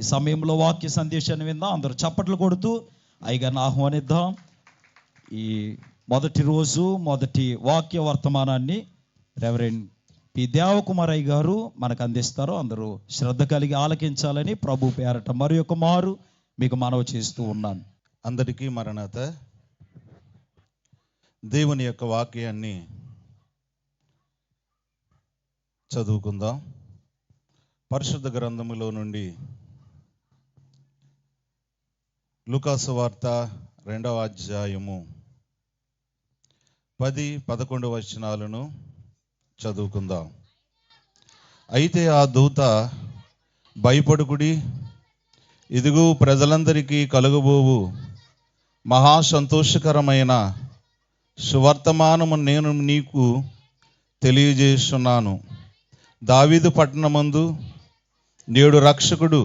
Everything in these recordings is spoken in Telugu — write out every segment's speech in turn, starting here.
ఈ సమయంలో వాక్య సందేశాన్ని విందాం. అందరూ చప్పట్లు కొడుతూ అయ్యగారిని ఆహ్వానిద్దాం. ఈ మొదటి రోజు మొదటి వాక్య వర్తమానాన్ని రెవరెండ్ పి దేవకుమార్ అయ్య గారు మనకు అందిస్తారు. అందరూ శ్రద్ధ కలిగి ఆలకించాలని ప్రభు పేరట మరి ఒక మారు మీకు మనవి చేస్తూ ఉన్నాను. అందరికీ మరణాత. దేవుని యొక్క వాక్యాన్ని చదువుకుందాం. పరిశుద్ధ గ్రంథములో నుండి లూకాసు వార్త 2వ అధ్యాయము 10-11 వచనాలను చదువుకుందాం. అయితే ఆ దూత, భయపడుకుడి, ఇదిగో ప్రజలందరికీ కలుగబోవు మహా సంతోషకరమైన సువర్తమానము నేను నీకు తెలియజేస్తున్నాను. దావీదు పట్టణమందు నేడు రక్షకుడు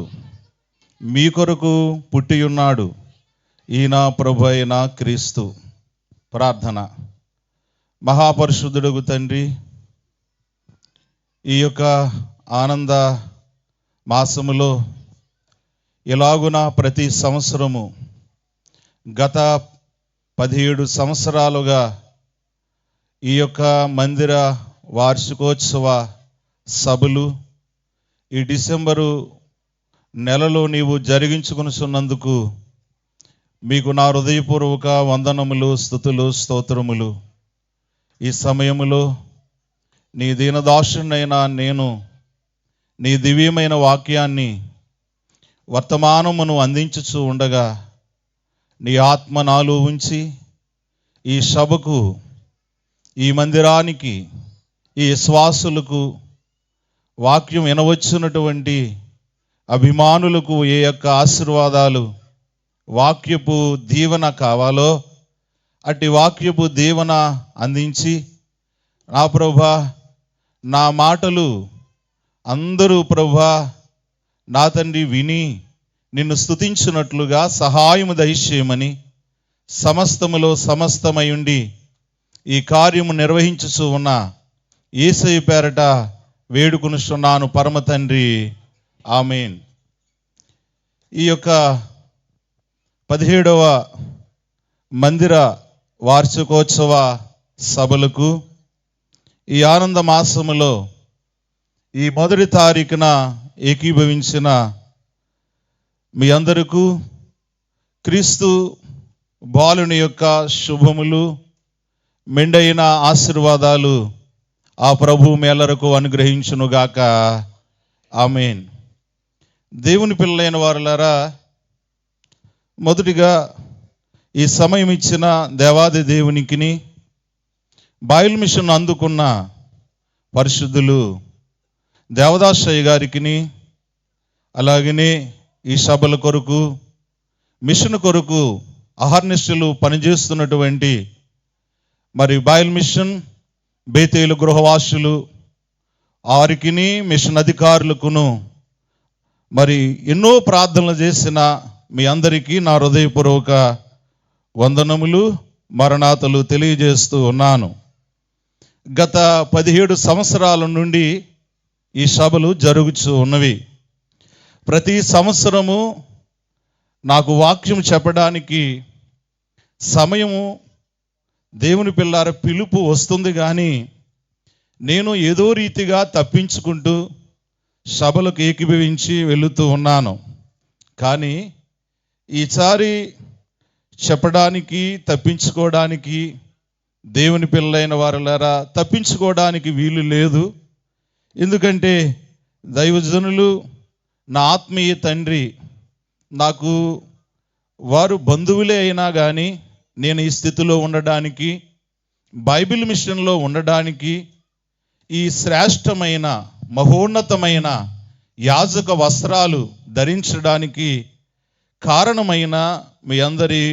మీ కొరకు పుట్టియున్నాడు, ఈయన ప్రభు అయిన క్రీస్తు. ప్రార్థన. మహాపరిశుద్ధుడగు తండ్రి, ఈ యొక్క ఆనంద మాసములో ఇలాగున ప్రతి సంవత్సరము గత 17 సంవత్సరాలుగా ఈ యొక్క మందిర వార్షికోత్సవ సభలు ఈ డిసెంబరు నెలలో నీవు జరిగించుకొనుచున్నందుకు మీకు నా హృదయపూర్వక వందనములు, స్తుతులు, స్తోత్రములు. ఈ సమయములో నీ దీనదాసునైన నేను నీ దివ్యమైన వాక్యాన్ని వర్తమానమును అందించుచూ ఉండగా నీ ఆత్మ నాలో ఉంచి ఈ సభకు, ఈ మందిరానికి, ఈ శ్వాసులకు, వాక్యం వినవచ్చున్నటువంటి అభిమానులకు ఏ యొక్క ఆశీర్వాదాలు, వాక్యపు దీవెన కావాలో అట్టి వాక్యపు దీవెన అందించి, నా ప్రభా, నా మాటలు అందరూ ప్రభా నా తండ్రి విని నిన్ను స్తుతించున్నట్లుగా సహాయము దయచేయమని సమస్తములో సమస్తమై ఉండి ఈ కార్యము నిర్వహించుచూ ఉన్న యేసయ్య పేరట వేడుకొనుచున్నాను పరమ తండ్రి, ఆమేన్. ఈ యొక్క 17వ మందిర వార్షికోత్సవ సభలకు ఈ ఆనంద మాసములో ఈ మొదటి తారీఖున ఏకీభవించిన మీ అందరికీ క్రీస్తు బాలుని యొక్క శుభములు, మెండైన ఆశీర్వాదాలు ఆ ప్రభు మేలరకు అనుగ్రహించునుగాక, ఆమేన్. దేవుని పిల్లలైన వారులారా, మొదటిగా ఈ సమయం ఇచ్చిన దేవాది దేవునికిని, బైబిల్ మిషన్ అందుకున్న పరిశుద్ధులు దేవదాసయ్య గారికిని, అలాగనే ఈ సభల కొరకు, మిషన్ కొరకు అహర్నిశలు పనిచేస్తున్నటువంటి మరి బైబిల్ మిషన్ బేతేలు గృహవాసులు వారికిని, మిషన్ అధికారులకును, మరి ఎన్నో ప్రార్థనలు చేసిన మీ అందరికీ నా హృదయపూర్వక వందనములు, మరణాతలు తెలియజేస్తూ ఉన్నాను. గత 17 సంవత్సరాల నుండి ఈ సభలు జరుగుతూ ఉన్నవి. ప్రతి సంవత్సరము నాకు వాక్యం చెప్పడానికి సమయము, దేవుని పిల్లార పిలుపు వస్తుంది, కానీ నేను ఏదో రీతిగా తప్పించుకుంటూ సభలకు ఏకీభవించి వెళుతూ ఉన్నాను. కానీ ఈసారి చెప్పడానికి, తప్పించుకోవడానికి, దేవుని పిల్లలైన వారులారా, తప్పించుకోవడానికి వీలు లేదు. ఎందుకంటే దైవజనులు, నా ఆత్మీయ తండ్రి, నాకు వారు బంధువులే అయినా కానీ నేను ఈ స్థితిలో ఉండడానికి, బైబిల్ మిషన్లో ఉండడానికి, ఈ శ్రేష్టమైన మహోన్నతమైన యాజక వస్త్రాలు ధరించడానికి కారణమైన మీ అందరి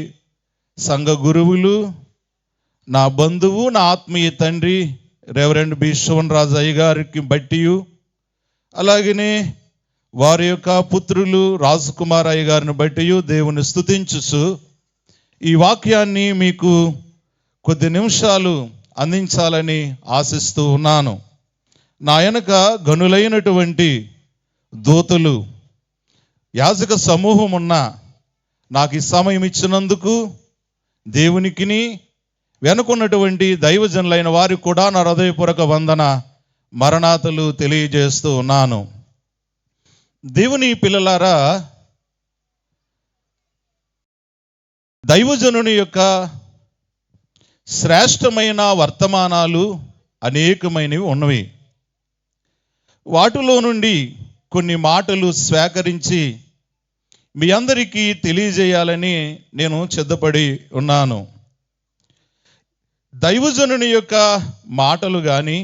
సంఘ గురువులు, నా బంధువు, నా ఆత్మీయ తండ్రి రెవరెండ్ బి శోభన్ రాజు అయ్య గారికి బట్టి, అలాగనే వారి యొక్క పుత్రులు రాజకుమార్ అయ్య గారిని బట్టి దేవుని స్తుతించుచు ఈ వాక్యాన్ని మీకు కొద్ది నిమిషాలు అందించాలని ఆశిస్తూ ఉన్నాను. నా వెనక గనులైనటువంటి దూతలు యాజక సమూహం ఉన్న నాకు ఈ సమయం ఇచ్చినందుకు దేవునికిని వెనుకున్నటువంటి దైవజనులైన వారికి కూడా నా హృదయపూర్వక వందన మరణాతలు తెలియజేస్తూ ఉన్నాను. దేవుని పిల్లలారా, దైవజనుని యొక్క శ్రేష్టమైన వర్తమానాలు అనేకమైనవి ఉన్నవి. వాటిలో నుండి కొన్ని మాటలు స్వీకరించి మీ అందరికీ తెలియజేయాలని నేను సిద్ధపడి ఉన్నాను. దైవజనుని యొక్క మాటలు కానీ,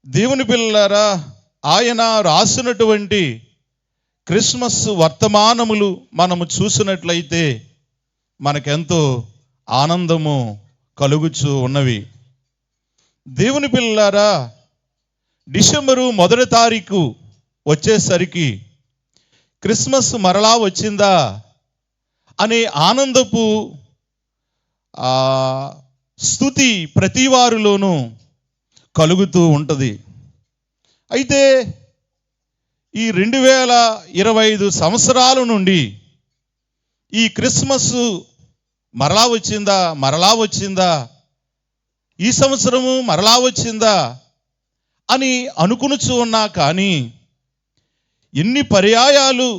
దేవుని పిల్లలారా, ఆయన రాసినటువంటి క్రిస్మస్ వర్తమానములు మనము చూసినట్లయితే మనకెంతో ఆనందము కలుగుచూ ఉన్నవి. దేవుని పిల్లలారా, డిసెంబరు 1వ తారీఖు వచ్చేసరికి క్రిస్మస్ మరలా వచ్చిందా అనే ఆనందపు స్తుతి ప్రతి వారిలోనూ కలుగుతూ ఉంటుంది. అయితే ఈ 2025 సంవత్సరాల నుండి ఈ క్రిస్మస్ మరలా వచ్చిందా, ఈ సంవత్సరము మరలా వచ్చిందా అని అనుకునుచూ ఉన్నా కానీ, ఎన్ని పర్యాయాలు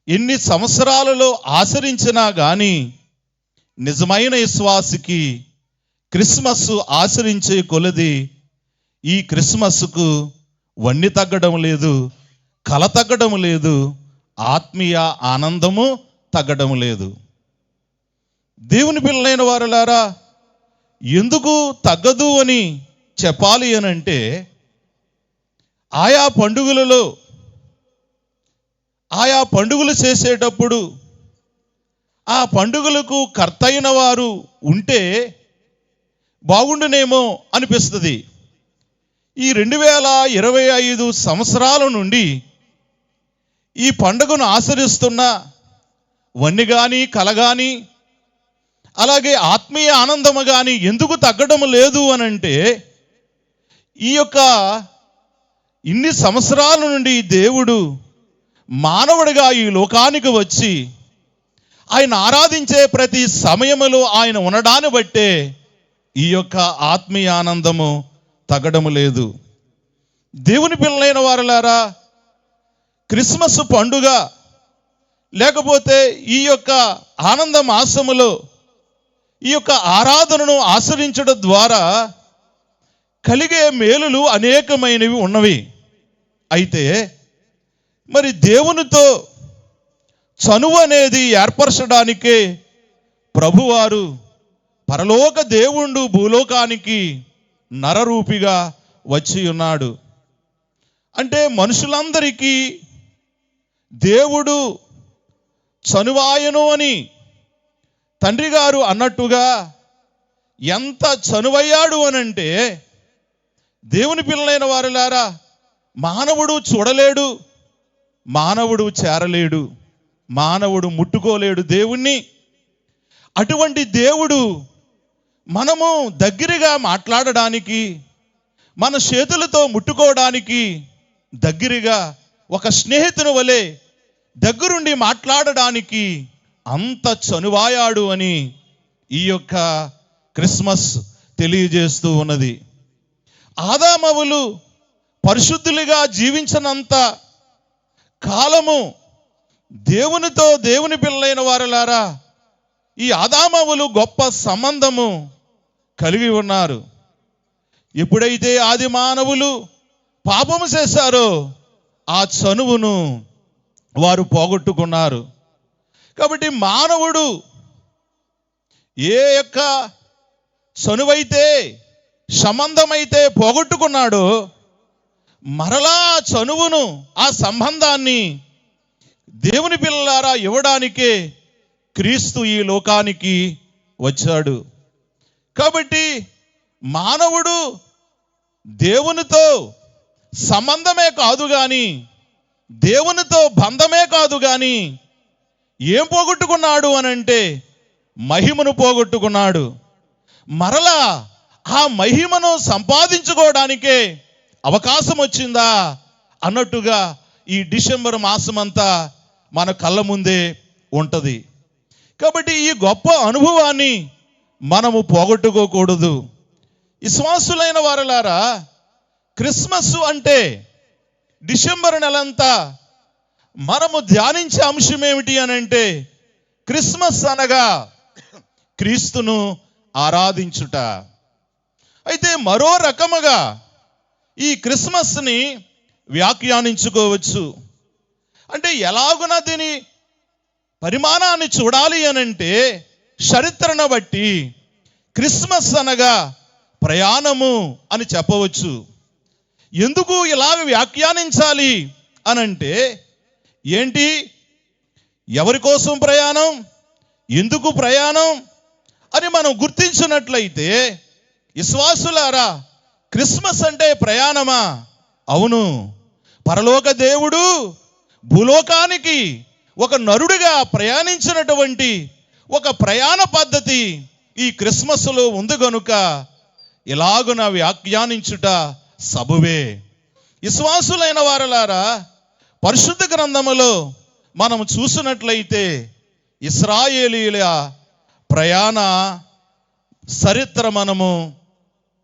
ఎన్ని సంవత్సరాలలో ఆచరించినా కానీ నిజమైన విశ్వాసికి క్రిస్మస్ ఆచరించే కొలది ఈ క్రిస్మస్కు వన్నె తగ్గడం లేదు, కల తగ్గడం లేదు, ఆత్మీయ ఆనందము తగ్గడం లేదు. దేవుని పిల్లలైన వారలారా, ఎందుకు తగ్గదు అని చెప్పాలి అనంటే, ఆయా పండుగలు చేసేటప్పుడు ఆ పండుగలకు కర్త అయిన వారు ఉంటే బాగుండునేమో అనిపిస్తుంది. ఈ 2025 సంవత్సరాల నుండి ఈ పండుగను ఆచరిస్తున్న వన్నె కానీ, కల కానీ, అలాగే ఆత్మీయ ఆనందము కానీ ఎందుకు తగ్గడం లేదు అనంటే, ఈ యొక్క ఇన్ని సంవత్సరాల నుండి దేవుడు మానవుడిగా ఈ లోకానికి వచ్చి ఆయన ఆరాధించే ప్రతి సమయములో ఆయన ఉండడాన్ని బట్టే ఈ యొక్క ఆత్మీయ ఆనందము తగ్గడము లేదు. దేవుని పిల్లలైన వారలారా, క్రిస్మస్ పండుగ లేకపోతే ఈ యొక్క ఆనంద మాసములో ఈ యొక్క ఆరాధనను ఆచరించడం ద్వారా కలిగే మేలులు అనేకమైనవి ఉన్నవి. అయితే మరి దేవునితో చనువు అనేది ఏర్పరచడానికే ప్రభువారు పరలోక దేవుడు భూలోకానికి నరరూపిగా వచ్చి ఉన్నాడు. అంటే మనుషులందరికీ దేవుడు చనువాయను అని తండ్రి గారు అన్నట్టుగా ఎంత చనువయ్యాడు అనంటే, దేవుని పిల్లలైన వారులారా, మానవుడు చూడలేడు, మానవుడు చేరలేడు, మానవుడు ముట్టుకోలేడు దేవుణ్ణి. అటువంటి దేవుడు మనము దగ్గరగా మాట్లాడడానికి, మన చేతులతో ముట్టుకోవడానికి, దగ్గరగా ఒక స్నేహితుని వలె దగ్గరుండి మాట్లాడడానికి అంత చనువాయాడు అని ఈ యొక్క క్రిస్మస్ తెలియజేస్తూ ఉన్నది. ఆదామవులు పరిశుద్ధులుగా జీవించినంత కాలము దేవునితో, దేవుని పిల్లలైన వారలారా, ఈ ఆదామవులు గొప్ప సంబంధము కలిగి ఉన్నారు. ఎప్పుడైతే ఆది మానవులు పాపము చేశారో ఆ చనువును వారు పోగొట్టుకున్నారు. కాబట్టి మానవుడు ఏ యొక్క చనువైతే, సంబంధమైతే పోగొట్టుకున్నాడో, మరలా చనువును, ఆ సంబంధాన్ని దేవుని పిల్లలారా ఇవ్వడానికే క్రీస్తు ఈ లోకానికి వచ్చాడు. కాబట్టి మానవుడు దేవునితో సంబంధమే కాదు కానీ, దేవునితో బంధమే కాదు కానీ ఏం పోగొట్టుకున్నాడు అనంటే మహిమను పోగొట్టుకున్నాడు. మరలా ఆ మహిమను సంపాదించుకోవడానికే అవకాశం వచ్చిందా అన్నట్టుగా ఈ డిసెంబర్ మాసమంతా మన కళ్ళ ముందే ఉంటుంది. కాబట్టి ఈ గొప్ప అనుభవాన్ని మనము పోగొట్టుకోకూడదు. విశ్వాసులైన వారలారా, క్రిస్మస్ అంటే డిసెంబర్ నెలంతా మనము ధ్యానించే అంశం ఏమిటి అని అంటే, క్రిస్మస్ అనగా క్రీస్తును ఆరాధించుట. అయితే మరో రకముగా ఈ క్రిస్మస్ని వ్యాఖ్యానించుకోవచ్చు. అంటే ఎలాగున దీని పరిమాణాన్ని చూడాలి అనంటే, చరిత్రను బట్టి క్రిస్మస్ అనగా ప్రయాణము అని చెప్పవచ్చు. ఎందుకు ఇలాగ వ్యాఖ్యానించాలి అనంటే, ఏంటి, ఎవరి కోసం ప్రయాణం, ఎందుకు ప్రయాణం అని మనం గుర్తించినట్లయితే, విశ్వాసులారా, క్రిస్మస్ అంటే ప్రయాణమా? అవును. పరలోక దేవుడు భూలోకానికి ఒక నరుడిగా ప్రయాణించినటువంటి ఒక ప్రయాణ పద్ధతి ఈ క్రిస్మస్లో ఉంది గనుక ఇలాగున వ్యాఖ్యానించుట సబబే. విశ్వాసులైన వారలారా, పరిశుద్ధ గ్రంథములో మనం చూసినట్లయితే ఇశ్రాయేలీయుల ప్రయాణ చరిత్ర మనము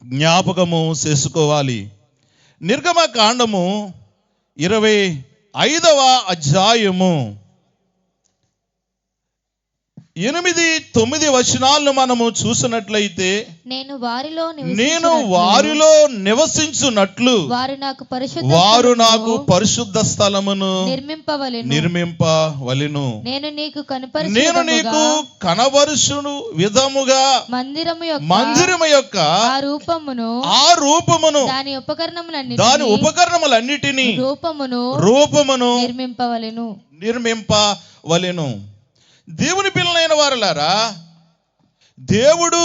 జ్ఞాపకము చేసుకోవాలి. నిర్గమకాండము 25వ అధ్యాయము 8-9 వచనాలను మనము చూసినట్లయితే, నేను వారిలో నివసించున్నట్లు వారు నాకు పరిశుద్ధ స్థలమును నిర్మింపవలెను. నేను నీకు కనబరుచును విధముగా మందిరము యొక్క ఆ రూపమును దాని ఉపకరణములన్నిటినీ రూపమును నిర్మింపవలెను. దేవుని పిల్లలైన వారలారా, దేవుడు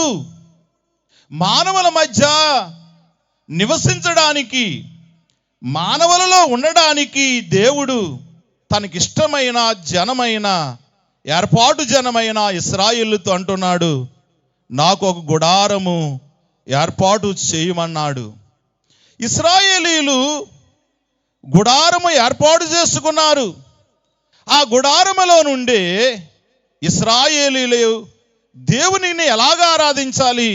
మానవుల మధ్య నివసించడానికి, మానవులలో ఉండడానికి దేవుడు తనకిష్టమైన జనమైన, ఏర్పాటు జనమైన ఇశ్రాయేలుతో అంటున్నాడు, నాకు ఒక గుడారము ఏర్పాటు చేయమన్నాడు. ఇశ్రాయేలీలు గుడారము ఏర్పాటు చేసుకున్నారు. ఆ గుడారములో నుండి ఇశ్రాయేలీలు దేవునిని ఎలాగ ఆరాధించాలి,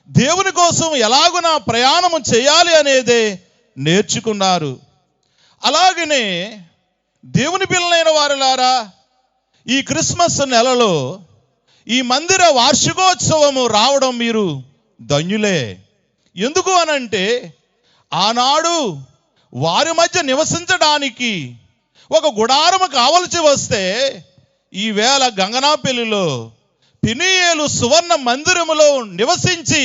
దేవుని కోసం ఎలాగున ప్రయాణము చేయాలి అనేదే నేర్చుకున్నారు. అలాగనే దేవుని పిల్లలైన వారులారా, ఈ క్రిస్మస్ నెలలో ఈ మందిర వార్షికోత్సవము రావడం మీరు ధన్యులే. ఎందుకు అనంటే, ఆనాడు వారి మధ్య నివసించడానికి ఒక గుడారము కావలసి వస్తే, ఈవేళ గంగనాపల్లిలో పినియేలు సువర్ణ మందిరములో నివసించి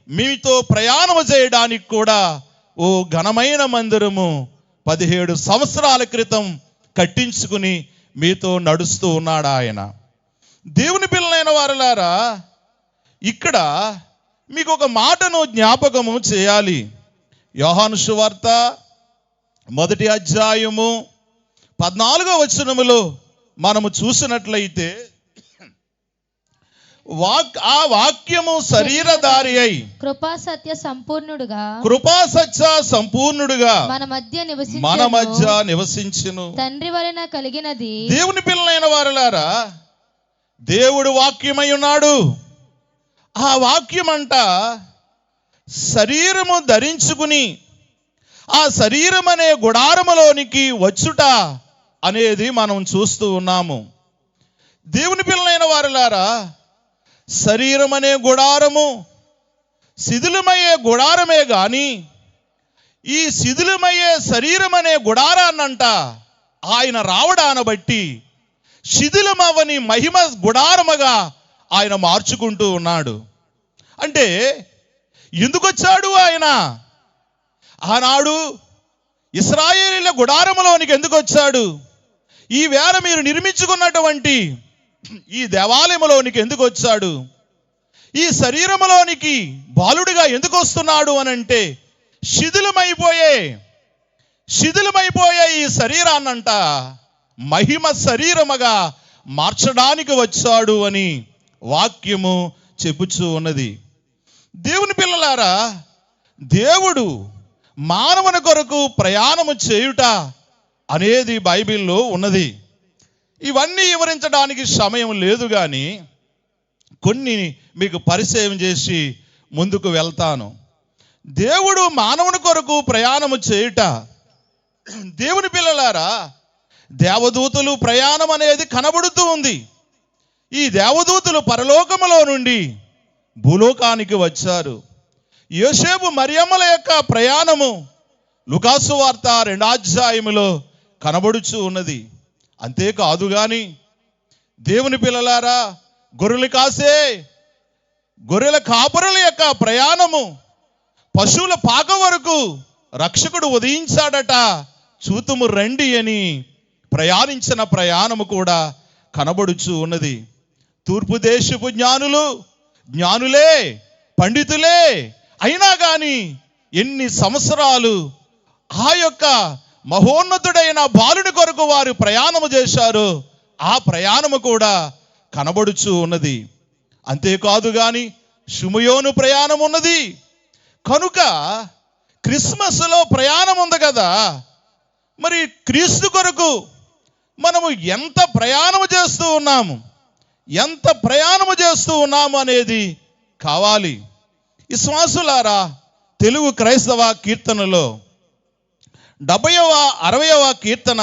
మీతో ప్రయాణము చేయడానికి కూడా ఓ ఘనమైన మందిరము 17 సంవత్సరాల క్రితం కట్టించుకుని మీతో నడుస్తూ ఉన్నాడు ఆయన. దేవుని పిల్లలైన వారలారా, ఇక్కడ మీకు ఒక మాటను జ్ఞాపకము చేయాలి. యోహాను సువార్త 1వ అధ్యాయము 14వ వచనములో మనము చూసినట్లయితే, ఆ వాక్యము శరీరధారి అయి కృపాసత్య సంపూర్ణుడుగా మన మధ్య నివసించును. తండ్రి వలన కలిగినది. దేవుని పిల్లలైన వారలారా, దేవుడు వాక్యమై ఉన్నాడు. ఆ వాక్యమంట శరీరము ధరించుకుని ఆ శరీరం అనే గుడారములోనికి వచ్చుట అనేది మనం చూస్తూ ఉన్నాము. దేవుని పిల్లలైన వారలారా, శరీరం అనే గుడారము శిథిలమయ్యే గుడారమే గాని, ఈ శిథిలమయ్యే శరీరం అనే గుడారాన్నంట ఆయన రావడాన్ని బట్టి శిథిలమవని మహిమ గుడారముగా ఆయన మార్చుకుంటూ ఉన్నాడు. అంటే ఎందుకు వచ్చాడు ఆయన? ఆనాడు ఇశ్రాయేలీయుల గుడారములోనికి ఎందుకు వచ్చాడు? ఈ వేళ మీరు నిర్మించుకున్నటువంటి ఈ దేవాలయములోనికి ఎందుకు వచ్చాడు? ఈ శరీరములోనికి బాలుడిగా ఎందుకు వస్తున్నాడు అనంటే, శిథిలమైపోయే ఈ శరీరాన్నంట మహిమ శరీరముగా మార్చడానికి వచ్చాడు అని వాక్యము చెప్పుచూ ఉన్నది. దేవుని పిల్లలారా, దేవుడు మానవుని కొరకు ప్రయాణము చేయుట అనేది బైబిల్లో ఉన్నది. ఇవన్నీ వివరించడానికి సమయం లేదు, కానీ కొన్ని మీకు పరిచయం చేసి ముందుకు వెళ్తాను. దేవుడు మానవుని కొరకు ప్రయాణము చేయుట. దేవుని పిల్లలారా, దేవదూతలు ప్రయాణం అనేది కనబడుతూ ఉంది. ఈ దేవదూతలు పరలోకములో నుండి భూలోకానికి వచ్చారు. యోసేపు మరియమ్మల యొక్క ప్రయాణము లూకాసు వార్త 2వ అధ్యాయములో కనబడుచు ఉన్నది. అంతేకాదు గాని దేవుని పిల్లలారా, గొర్రెలు కాసే గొర్రెల కాపురుల యొక్క ప్రయాణము, పశువుల పాక వరకు రక్షకుడు ఉదయించాడట, చూతుము రండి అని ప్రయాణించిన ప్రయాణము కూడా కనబడుచు ఉన్నది. తూర్పు దేశపు జ్ఞానులే పండితులే అయినా కానీ ఎన్ని సంవత్సరాలు ఆ యొక్క మహోన్నతుడైన బాలుని కొరకు వారు ప్రయాణము చేశారు, ఆ ప్రయాణము కూడా కనబడుచు ఉన్నది. అంతేకాదు గాని షిమయోను ప్రయాణం ఉన్నది. కనుక క్రిస్మస్లో ప్రయాణం ఉంది కదా, మరి క్రీస్తు కొరకు మనము ఎంత ప్రయాణము చేస్తూ ఉన్నాము అనేది కావాలి. విశ్వాసులారా, తెలుగు క్రైస్తవ కీర్తనలో 70వ 60వ కీర్తన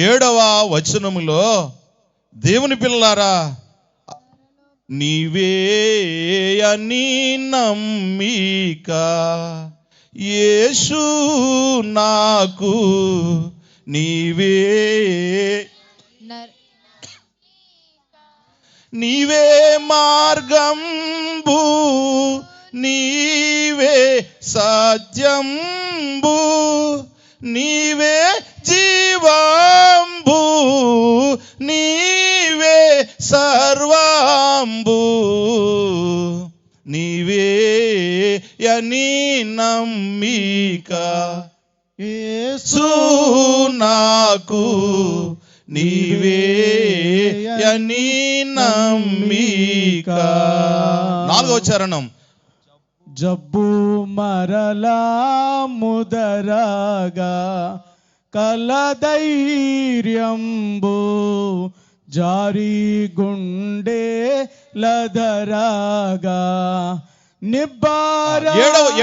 7వ వచనములో దేవుని పిల్లలారా, నీవే అని నమ్మిక యేసు నాకు నీవే మార్గంబు నీవే సత్యంబు నీవే జీవంబు నీవే సర్వంబు నీవే అని నమ్మిక యేసు నాకు నీవే అని నమ్మిక. 4వ చరణం. జబ్బు మరలా ముదరగా కలధైర్యంబు జారి గుండె లదరగా నిబ్బార.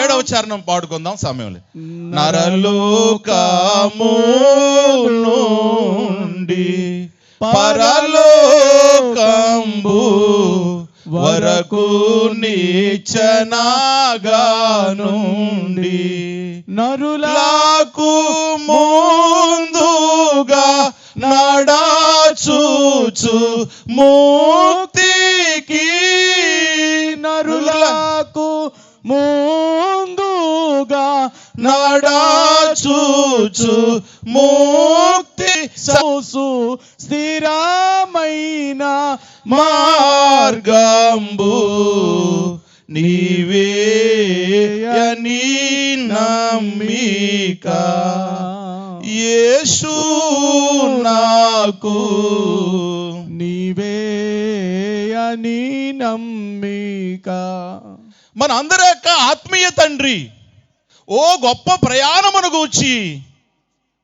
7వ చరణం పాడుకుందాం సమయంలో. నరలోకము నుండి పరలోకంబు వరకు నీచనాగా నుండి నరులకు ముందుగా నడచుచు ముక్తికి నరులకు ముందుగా నడచుచు ముక్తి స్థిరమైన మార్గంబు నీవే అని నమ్మిక యేసు నాకు నీవే అని నమ్మిక. మన అందరి యొక్క ఆత్మీయ తండ్రి ఓ గొప్ప ప్రయాణమును గూర్చి,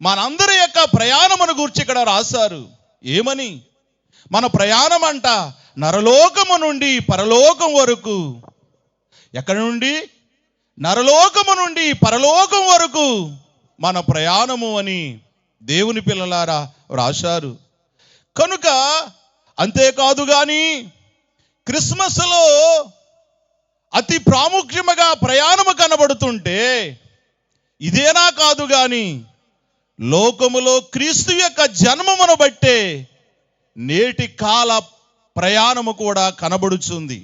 మనందరి యొక్క ప్రయాణమును గూర్చి ఇక్కడ రాశారు. ఏమని? మన ప్రయాణం అంట నరలోకము నుండి పరలోకం వరకు. ఎక్కడి నుండి? నరలోకము నుండి పరలోకం వరకు మన ప్రయాణము అని దేవుని పిల్లలారా రాశారు. కనుక అంతేకాదు గాని క్రిస్మస్లో అతి ప్రాముఖ్యముగా ప్రయాణము కనబడుతుంటే ఇదేనా కాదు గాని లోకములో క్రీస్తు యొక్క జన్మమును బట్టే నేటి కాల ప్రయాణము కూడా కనబడుచుంది.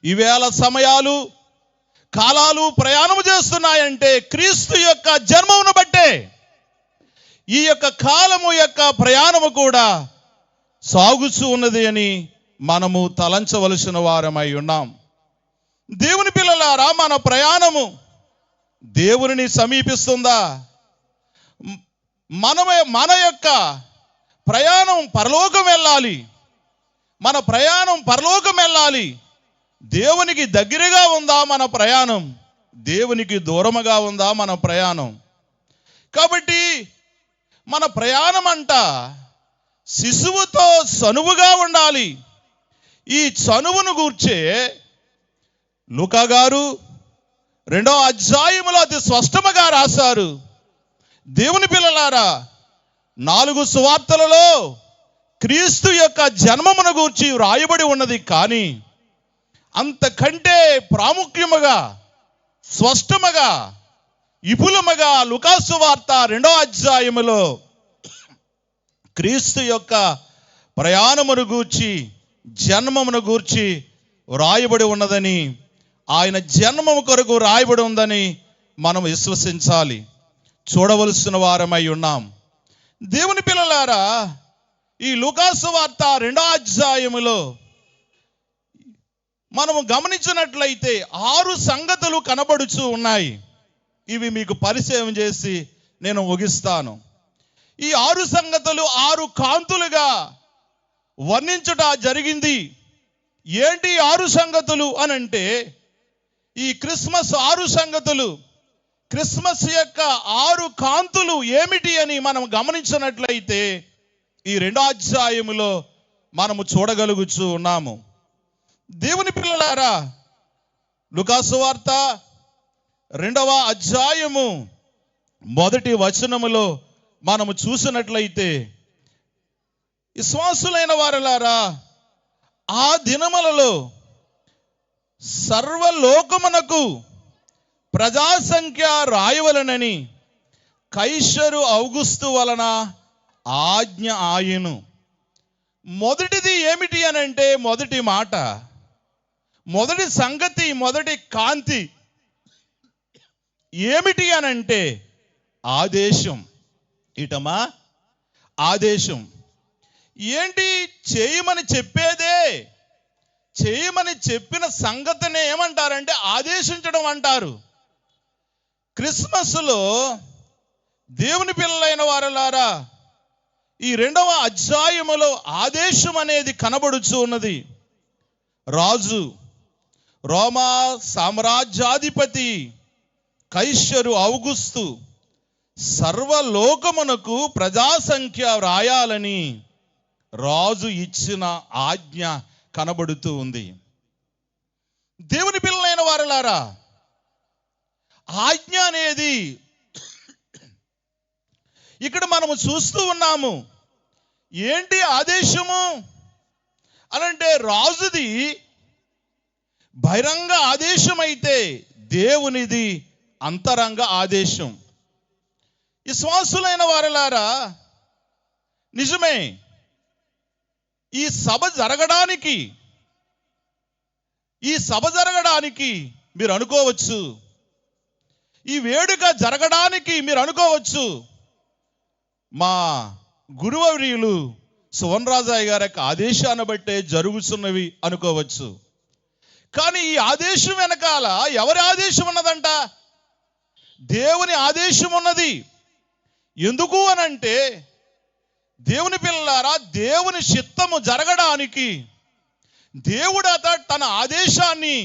ఈవేళ సమయాలు కాలాలు ప్రయాణము చేస్తున్నాయంటే క్రీస్తు యొక్క జన్మమును బట్టే ఈ యొక్క కాలము యొక్క ప్రయాణము కూడా సాగుచూ ఉన్నది అని మనము తలంచవలసిన వారమై ఉన్నాం. దేవుని పిల్లలారా, మన ప్రయాణము దేవునిని సమీపిస్తుందా? మన యొక్క ప్రయాణం పరలోకం వెళ్ళాలి. మన ప్రయాణం పరలోకం వెళ్ళాలి. దేవునికి దగ్గరగా ఉందా మన ప్రయాణం? దేవునికి దూరముగా ఉందా మన ప్రయాణం? కాబట్టి మన ప్రయాణం అంట శిశువుతో చనువుగా ఉండాలి. ఈ చనువును గూర్చే లూకా గారు 2వ అధ్యాయములో అతి స్పష్టముగా రాశారు. దేవుని పిల్లలారా, 4 సువార్తలలో క్రీస్తు యొక్క జన్మమును గూర్చి వ్రాయబడి ఉన్నది. కానీ అంతకంటే ప్రాముఖ్యముగా, స్పష్టముగా, విపులముగా లూకా సువార్త 2వ అధ్యాయములో క్రీస్తు యొక్క ప్రయాణమును గూర్చి, జన్మమును గూర్చి వ్రాయబడి ఉన్నదని, ఆయన జన్మము కొరకు రాయబడి ఉందని మనం విశ్వసించాలి, చూడవలసిన వారమై ఉన్నాం. దేవుని పిల్లలారా, ఈ లూకా సువార్త 2వ అధ్యాయములో మనము గమనించినట్లయితే 6 సంగతులు కనబడుచూ ఉన్నాయి. ఇవి మీకు పరిచయం చేసి నేను ముగిస్తాను. ఈ 6 సంగతులు 6 కాంతులుగా వర్ణించుట జరిగింది. ఏంటి 6 సంగతులు అనంటే, ఈ క్రిస్మస్ 6 సంగతులు, క్రిస్మస్ యొక్క 6 కాంతులు ఏమిటి అని మనం గమనించినట్లయితే ఈ 2వ అధ్యాయములో మనము చూడగలుగుచూ ఉన్నాము. దేవుని పిల్లలారా, లూకా సువార్త 2వ అధ్యాయము 1వ వచనములో మనము చూసినట్లయితే, విశ్వాసులైన వారలారా, ఆ దినములలో సర్వలోకమునకు ప్రజాసంఖ్య రాయవలనని కైసరు ఔగుస్తు వలన ఆజ్ఞ ఆయను. మొదటిది ఏమిటి అనంటే, మొదటి మాట, మొదటి సంగతి, మొదటి కాంతి ఏమిటి అనంటే ఆదేశం. ఇటమా ఆదేశం ఏంటి? చేయమని చెప్పేదే, చేయమని చెప్పిన సంగతినే ఏమంటారంటే ఆదేశించడం అంటారు. క్రిస్మస్లో దేవుని పిల్లలైన వారలారా, ఈ 2వ అధ్యాయములో ఆదేశం అనేది కనబడుచు ఉన్నది. రాజు, రోమా సామ్రాజ్యాధిపతి కైసరు ఔగుస్తు సర్వలోకమునకు ప్రజాసంఖ్య వ్రాయాలని రాజు ఇచ్చిన ఆజ్ఞ కనబడుతూ ఉంది. దేవుని పిల్లలైన వారలారా, ఆజ్ఞ అనేది ఇక్కడ మనము చూస్తూ ఉన్నాము. ఏంటి ఆదేశము అనంటే, రాజుది బహిరంగ ఆదేశం అయితే దేవునిది అంతరంగ ఆదేశం. విశ్వాసులైన వారలారా, నిజమే, ఈ సభ జరగడానికి మీరు అనుకోవచ్చు, ఈ వేడుక జరగడానికి మీరు అనుకోవచ్చు, మా గురువర్యులు సువర్ణరాజయ్య గారి యొక్క ఆదేశాన్ని బట్టే జరుగుతున్నవి అనుకోవచ్చు. కానీ ఈ ఆదేశం వెనకాల ఎవరి ఆదేశం ఉన్నదంట? దేవుని ఆదేశం ఉన్నది. ఎందుకు అనంటే, దేవుని పిల్లలారా, దేవుని చిత్తము జరగడానికి దేవుడు తన ఆదేశాన్ని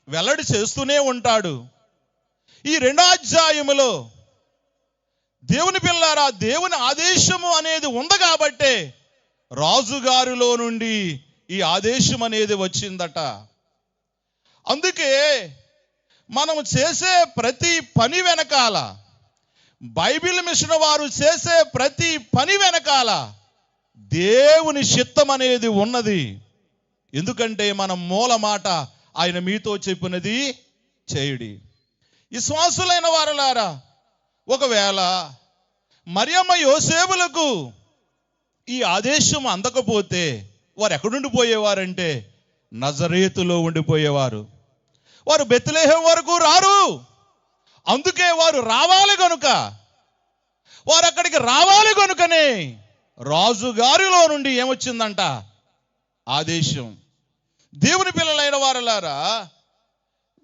వెల్లడి చేస్తూనే ఉంటాడు. ఈ 2వ అధ్యాయములో దేవుని పిల్లారా, దేవుని ఆదేశము అనేది ఉంది కాబట్టే రాజుగారిలో నుండి ఈ ఆదేశం అనేది వచ్చిందట. అందుకే మనము చేసే ప్రతి పని వెనకాల, బైబిల్ మిషన్ వారు చేసే ప్రతి పని వెనకాల దేవుని చిత్తం అనేది ఉన్నది. ఎందుకంటే మన మూల మాట ఆయన మీతో చెప్పినది చేయుడి. విశ్వాసులైన వారలారా, ఒకవేళ మరియమ్మ యోసేపులకు ఈ ఆదేశం అందకపోతే వారు ఎక్కడుండిపోయేవారంటే నజరేతులో ఉండిపోయేవారు. వారు బెత్లెహేం వరకు రారు. అందుకే వారు రావాలి కనుక, వారు అక్కడికి రావాలి కనుకనే రాజుగారిలో నుండి ఏమొచ్చిందంట? ఆదేశం. దేవుని పిల్లలైన వారలారా,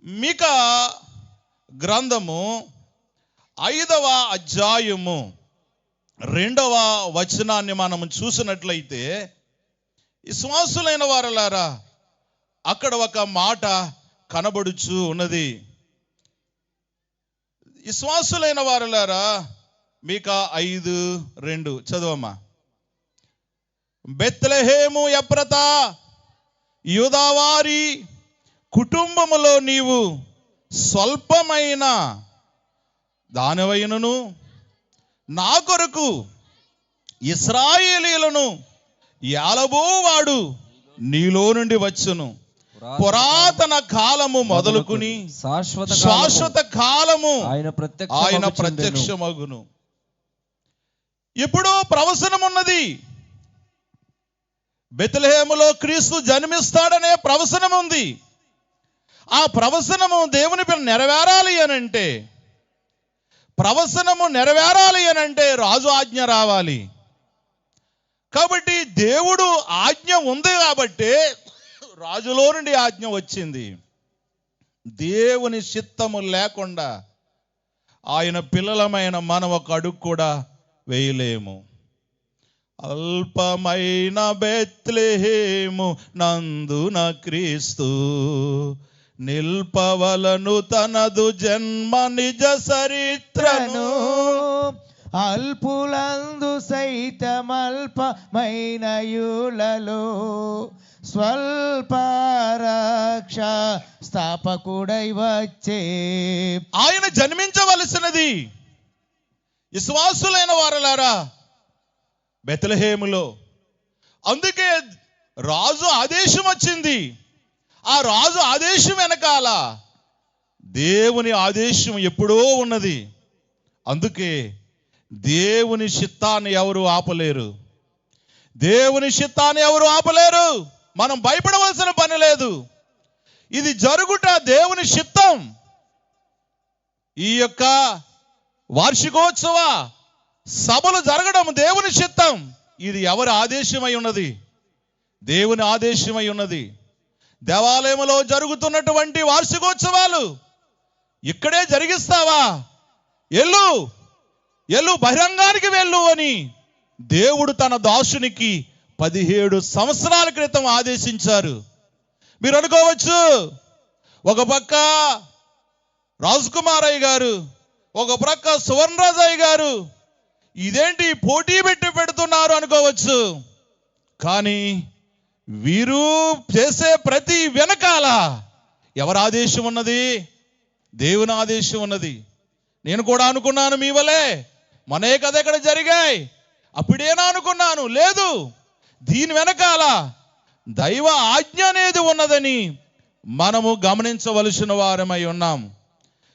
మీకా గ్రంథము 5వ అధ్యాయము 2వ వచనాన్ని మనం చూసినట్లయితే, విశ్వాసులైన వారలారా, అక్కడ ఒక మాట కనబడుచు ఉన్నది. విశ్వాసులైన వారలారా, మీకా 5:2 చదువమ్మా. బెత్లెహేము ఎఫ్రాతా, యూదావారి కుటుంబములో నీవు స్వల్పమైన దానివైనను నా కొరకు ఇశ్రాయేలీయులను ఏలబోవాడు నీలో నుండి వచ్చును. పురాతన కాలము మొదలుకుని శాశ్వత కాలము ఆయన ప్రత్యక్షమగును. ఎప్పుడో ప్రవచనం ఉన్నది. బెత్లెహేములో క్రీస్తు జన్మిస్తాడనే ప్రవచనం ఉంది. ఆ ప్రవచనము దేవుని పిల్ల నెరవేరాలి అనంటే, ప్రవచనము నెరవేరాలి అనంటే రాజు ఆజ్ఞ రావాలి. కాబట్టి దేవుడు ఆజ్ఞ ఉంది కాబట్టి రాజులో నుండి ఆజ్ఞ వచ్చింది. దేవుని చిత్తము లేకుండా ఆయన పిల్లలమైన మనం ఒక అడుగు కూడా వేయలేము. అల్పమైన బెత్లెహేము నందున క్రీస్తు నిల్పవలను తనదు జన్మ నిజ చరిత్రను. అల్పులందు సైతమల్పమైన యులలో స్వల్ప రక్ష స్థాపకుడై వచ్చే. ఆయన జన్మించవలసినది విశ్వాసులైన వారలారా బెత్లెహేములో. అందుకే రాజు ఆదేశం వచ్చింది. ఆ రాజు ఆదేశం వెనకాల దేవుని ఆదేశం ఎప్పుడో ఉన్నది. అందుకే దేవుని చిత్తాన్ని ఎవరు ఆపలేరు. దేవుని చిత్తాన్ని ఎవరు ఆపలేరు. మనం భయపడవలసిన పని లేదు. ఇది జరుగుట దేవుని చిత్తం. ఈ యొక్క వార్షికోత్సవ సభలు జరగడం దేవుని చిత్తం. ఇది ఎవరి ఆదేశమై ఉన్నది? దేవుని ఆదేశమై ఉన్నది. దేవాలయంలో జరుగుతున్నటువంటి వార్షికోత్సవాలు ఇక్కడే జరిగిస్తావా? ఎల్లు బహిరంగానికి వెళ్ళు అని దేవుడు తన దాసునికి 17 సంవత్సరాల క్రితం ఆదేశించారు. మీరు అనుకోవచ్చు, ఒక పక్క రాజకుమారయ్య గారు, ఒక ప్రక్క సువర్ణరాజయ్య గారు, ఇదేంటి పోటీ పెడుతున్నారు అనుకోవచ్చు. కానీ వీరు చేసే ప్రతి వెనకాల ఎవరి ఆదేశం ఉన్నది? దేవుని ఆదేశం ఉన్నది. నేను కూడా అనుకున్నాను మీ వలే మనే కదా ఇక్కడ జరిగాయి, అప్పుడేనా అనుకున్నాను. లేదు, దీని వెనకాల దైవ ఆజ్ఞ అనేది ఉన్నదని మనము గమనించవలసిన వారమై ఉన్నాం.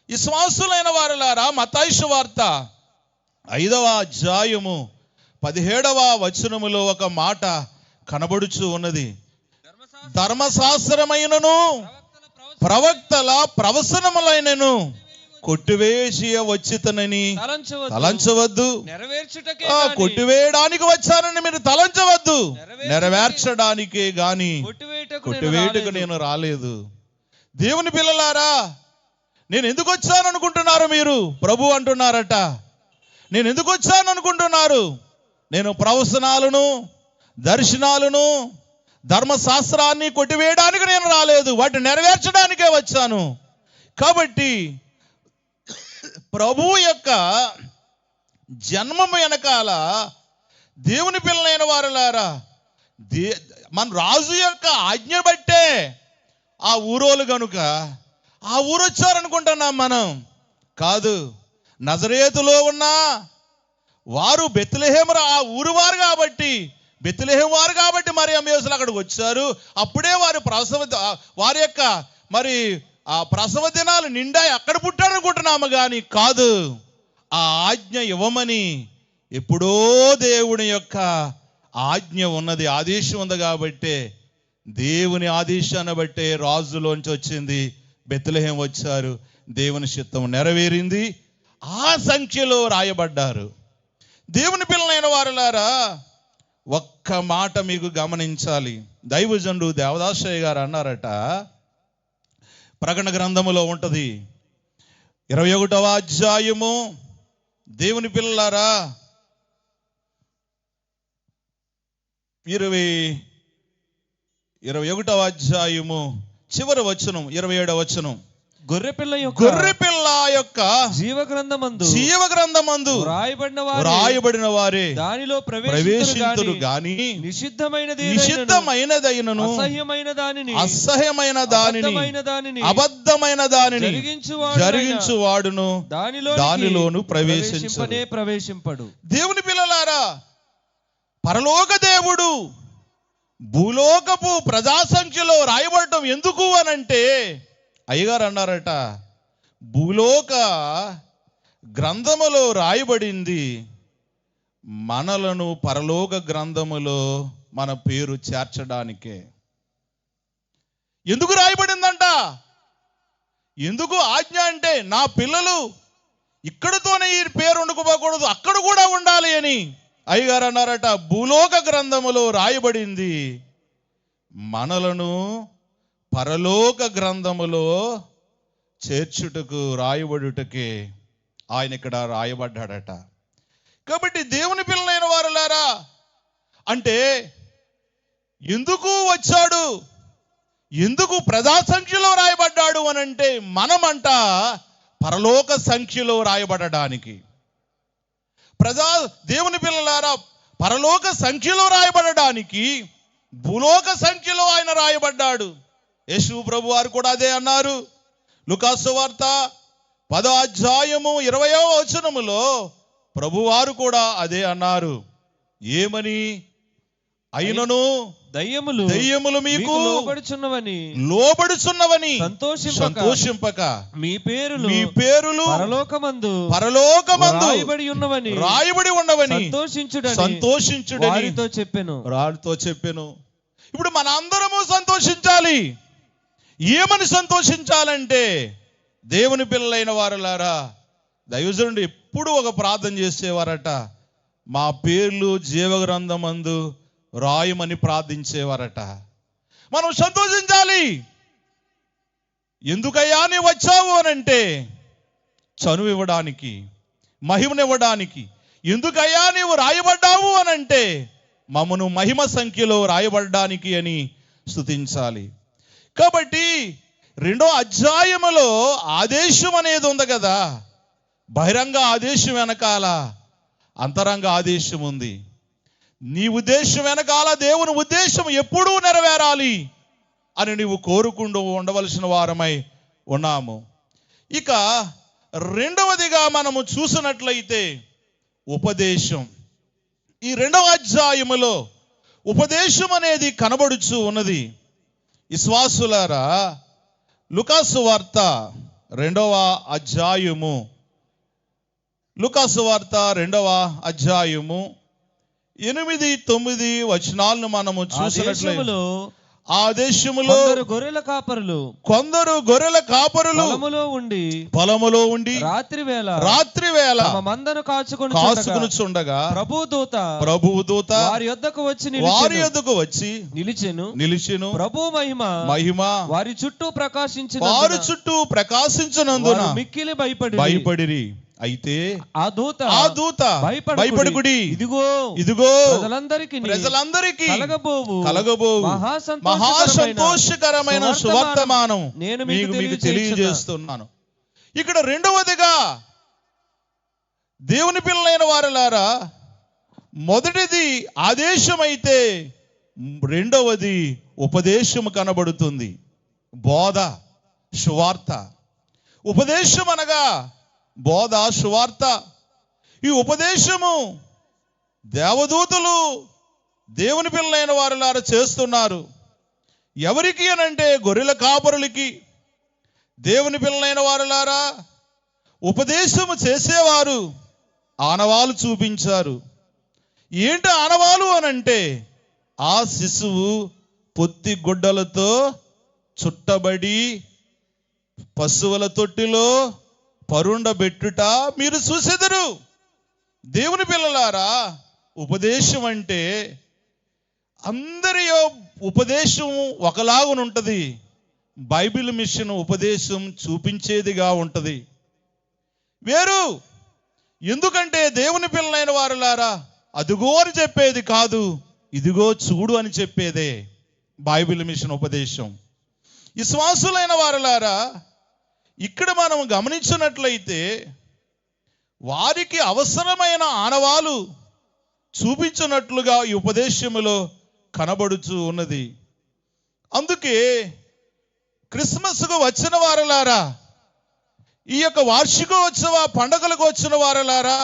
విశ్వాసులైన వారలారా, మత్తయి సువార్త 5వ అధ్యాయము 17వ వచనములో ఒక మాట కనబడుచు ఉన్నది. ధర్మశాస్త్రమైనను ప్రవక్తల ప్రవచనములైనను కొట్టివేసి వచ్చితనని తలంచవద్దు. కొట్టివేయడానికి వచ్చానని మీరు తలంచవద్దు. నెరవేర్చడానికే గాని కొట్టివేయటకు నేను రాలేదు. దేవుని పిల్లలారా, నేను ఎందుకు వచ్చాను అనుకుంటున్నారు మీరు? ప్రభు అంటున్నారట, నేను ఎందుకు వచ్చాను అనుకుంటున్నారు? నేను ప్రవచనాలను, దర్శనాలను, ధర్మశాస్త్రాన్ని కొట్టివేయడానికి నేను రాలేదు, వాటిని నెరవేర్చడానికే వచ్చాను. కాబట్టి ప్రభు యొక్క జన్మము వెనకాల దేవుని పిల్లలైన వారలారా, మన రాజు యొక్క ఆజ్ఞ బట్టే ఆ ఊరోలు కనుక ఆ ఊరు వచ్చారనుకుంటున్నాం మనం. కాదు, నజరేతులో ఉన్న వారు బెత్లెహేము ఆ ఊరు వారు కాబట్టి, బెత్లెహేము వారు కాబట్టి మరి యోసేపు అక్కడికి వచ్చారు. అప్పుడే వారి యొక్క మరి ఆ ప్రసవ దినాలు నిండాయి, అక్కడ పుట్టారనుకుంటున్నాము. కానీ కాదు, ఆ ఆజ్ఞ ఇవ్వమని ఎప్పుడో దేవుని యొక్క ఆజ్ఞ ఉన్నది, ఆదేశం ఉంది. కాబట్టి దేవుని ఆదేశాన్ని బట్టే రాజులోంచి వచ్చింది, బెత్లెహేం వచ్చారు, దేవుని చిత్తం నెరవేరింది, ఆ సంఖ్యలో రాయబడ్డారు. దేవుని పిల్లలైన వారులారా, ఒక్క మాట మీకు గమనించాలి. దైవజనుడు దేవదాసయ్య గారు అన్నారట, ప్రకటన గ్రంథములో ఉంటది 21వ అధ్యాయము. దేవుని పిల్లలారా, 21వ అధ్యాయము చివరి వచనం 27వ వచనం. గొర్రెపిల్ల యొక్క జీవ గ్రంథమందు రాయబడిన వారే దానిలో ప్రవేశింతురు గాని నిషిద్ధమైనదైనను అసహ్యమైన దానిని అబద్ధమైన దానిని జరిగించువాడును దానిలోను ప్రవేశింపడు. దేవుని పిల్లలారా, పరలోక దేవుడు భూలోకపు ప్రజా సంఖ్యలో రాయబడటం ఎందుకు అనంటే, అయ్యగారు అన్నారట, భూలోక గ్రంథములో రాయబడింది మనలను పరలోక గ్రంథములో మన పేరు చేర్చడానికే. ఎందుకు రాయబడిందంట? ఎందుకు ఆజ్ఞ అంటే, నా పిల్లలు ఇక్కడతోనే ఈ పేరు ఉండకపోకూడదు, అక్కడ కూడా ఉండాలి అని అయ్యగారు అన్నారట. భూలోక గ్రంథములో రాయబడింది మనలను పరలోక గ్రంథములో చేర్చుటకు, రాయబడుటకే ఆయన ఇక్కడ రాయబడ్డాడట. కాబట్టి దేవుని పిల్లలైన వారులారా, అంటే ఎందుకు వచ్చాడు, ఎందుకు ప్రజా సంఖ్యలో రాయబడ్డాడు అనంటే, మనమంట పరలోక సంఖ్యలో రాయబడడానికి. దేవుని పిల్లలారా, పరలోక సంఖ్యలో రాయబడడానికి భూలోక సంఖ్యలో ఆయన రాయబడ్డాడు. యేసు ప్రభు వారు కూడా అదే అన్నారు. లూకాసు వార్త 10వ అధ్యాయము 20వ వచనములో ప్రభువారు కూడా అదే అన్నారు. ఏమని? అయినను దయ్యములు మీకు లోబడుచున్నవని సంతోషింపక మీ పేరులు పరలోకమందు రాయబడి ఉన్నవని సంతోషించుడని వారితో చెప్పెను. ఇప్పుడు మన అందరము సంతోషించాలి. ఏమని సంతోషించాలంటే, దేవుని పిల్లలైన వారులారా, దైవజనుడు ఎప్పుడు ఒక ప్రార్థన చేసేవారట, మా పేర్లు జీవగ్రంథమందు రాయమని ప్రార్థించేవారట. మనం సంతోషించాలి. ఎందుకయ్యా నీవు వచ్చావు అనంటే, చనువు ఇవ్వడానికి, మహిమనివ్వడానికి. ఎందుకయ్యా నీవు రాయబడ్డావు అనంటే, మమ్మను మహిమ సంఖ్యలో రాయబడ్డానికి అని స్తుతించాలి. కాబట్టి 2వ అధ్యాయములో ఆదేశం అనేది ఉంది కదా. బహిరంగ ఆదేశం వెనకాల అంతరంగ ఆదేశం ఉంది. నీ ఉద్దేశం వెనకాల దేవుని ఉద్దేశం ఎప్పుడూ నెరవేరాలి అని నీవు కోరుకుంటూ ఉండవలసిన వారమై ఉన్నాము. ఇక రెండవదిగా మనము చూసినట్లయితే ఉపదేశం. ఈ 2వ అధ్యాయములో ఉపదేశం అనేది కనబడుచు ఉన్నది. విశ్వాసులారా, లూకాసు వార్త 2వ అధ్యాయము, లూకాసు వార్త 2వ అధ్యాయము 8-9 వచనాలను మనము చూసినట్లయితే, ఆ దేశములో కొందరు గొర్రెల కాపరులు పొలములో ఉండి రాత్రి వేళ మందను కాచుకొనుచుండగా ప్రభువు దూత వారి యొద్దకు వచ్చి నిలిచెను. ప్రభు మహిమ వారి చుట్టూ ప్రకాశించినందున మిక్కిలి భయపడిరి. అయితే ఆ దూత భయపడుకుడి, ఇదిగో ప్రజలందరికీ కలగబోవు మహా సంతోషకరమైన సువర్తమానం మీకు తెలియజేస్తున్నాను. ఇక్కడ రెండవదిగా దేవుని పిల్లలైన వారలారా, మొదటిది ఆదేశం అయితే రెండవది ఉపదేశము కనబడుతుంది. బోధ, సువార్త. ఉపదేశం అనగా బోధ, సువార్త. ఈ ఉపదేశము దేవదూతలు దేవుని పిల్లలైన వారులారా చేస్తున్నారు. ఎవరికి అనంటే గొర్రెల కాపరులకి. దేవుని పిల్లలైన వారులారా, ఉపదేశము చేసేవారు ఆనవాలు చూపించారు. ఏంటి ఆనవాలు అనంటే, ఆ శిశువు పొత్తి గుడ్డలతో చుట్టబడి పశువుల తొట్టిలో పరుండబెట్టుట మీరు చూసెదరు. దేవుని పిల్లలారా, ఉపదేశం అంటే అందరి ఉపదేశం ఒకలాగునుంటది. బైబిల్ మిషన్ ఉపదేశం చూపించేదిగా ఉంటది, వేరు. ఎందుకంటే దేవుని పిల్లలైన వారులారా, అదుగో అని చెప్పేది కాదు, ఇదిగో చూడు అని చెప్పేదే బైబిల్ మిషన్ ఉపదేశం. విశ్వాసులైన వారులారా, ఇక్కడ మనం గమనించినట్లయితే వారికి అవసరమైన ఆనవాలు చూపించినట్లుగా ఈ ఉపదేశములో కనబడుచు ఉన్నది. అందుకే క్రిస్మస్కు వచ్చిన వారలారా, ఈ యొక్క వార్షికోత్సవ పండుగలకు వచ్చిన వారలారా,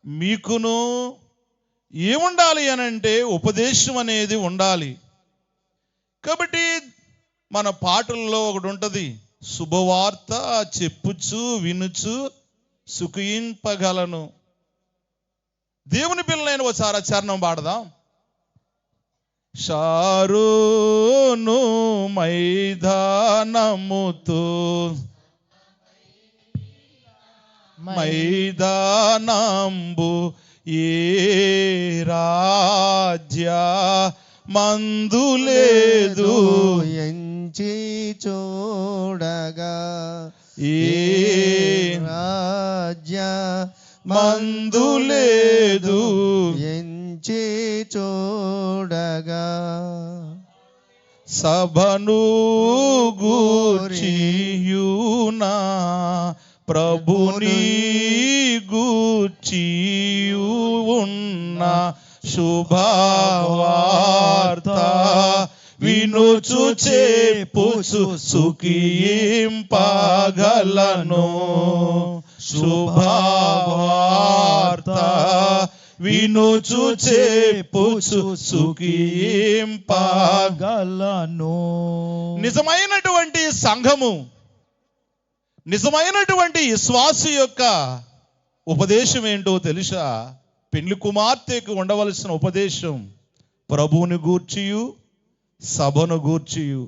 మీకును ఏముండాలి అనంటే ఉపదేశం అనేది ఉండాలి. కాబట్టి మన పాటల్లో ఒకటి ఉంటుంది, శుభవార్త చెప్పుచు వినుచు సుఖింపగలను. దేవుని పిల్లలైన ఒకసారి చరణం పాడదాం. షారోను మైదానముతో మైదానంబు ఏ రాజ్య మందులేదు ఎంచి చూడగా ఏ రాజ్య మందులేదు ఎంచి చూడగా సభను గూర్చియునా ప్రభుని గూర్చియు ఉన్న శుభవార్త వినుచు చెప్పుచు సుఖింపగలను. శుభవార్త వినుచు చెప్పుచు సుఖింపగలను. నిజమైనటువంటి సంఘము, నిజమైనటువంటి విశ్వాసి యొక్క ఉపదేశం ఏంటో తెలుసా? పెండ్లి కుమార్తెకు ఉండవలసిన ఉపదేశం ప్రభువుని గూర్చియు సభను గూర్చియు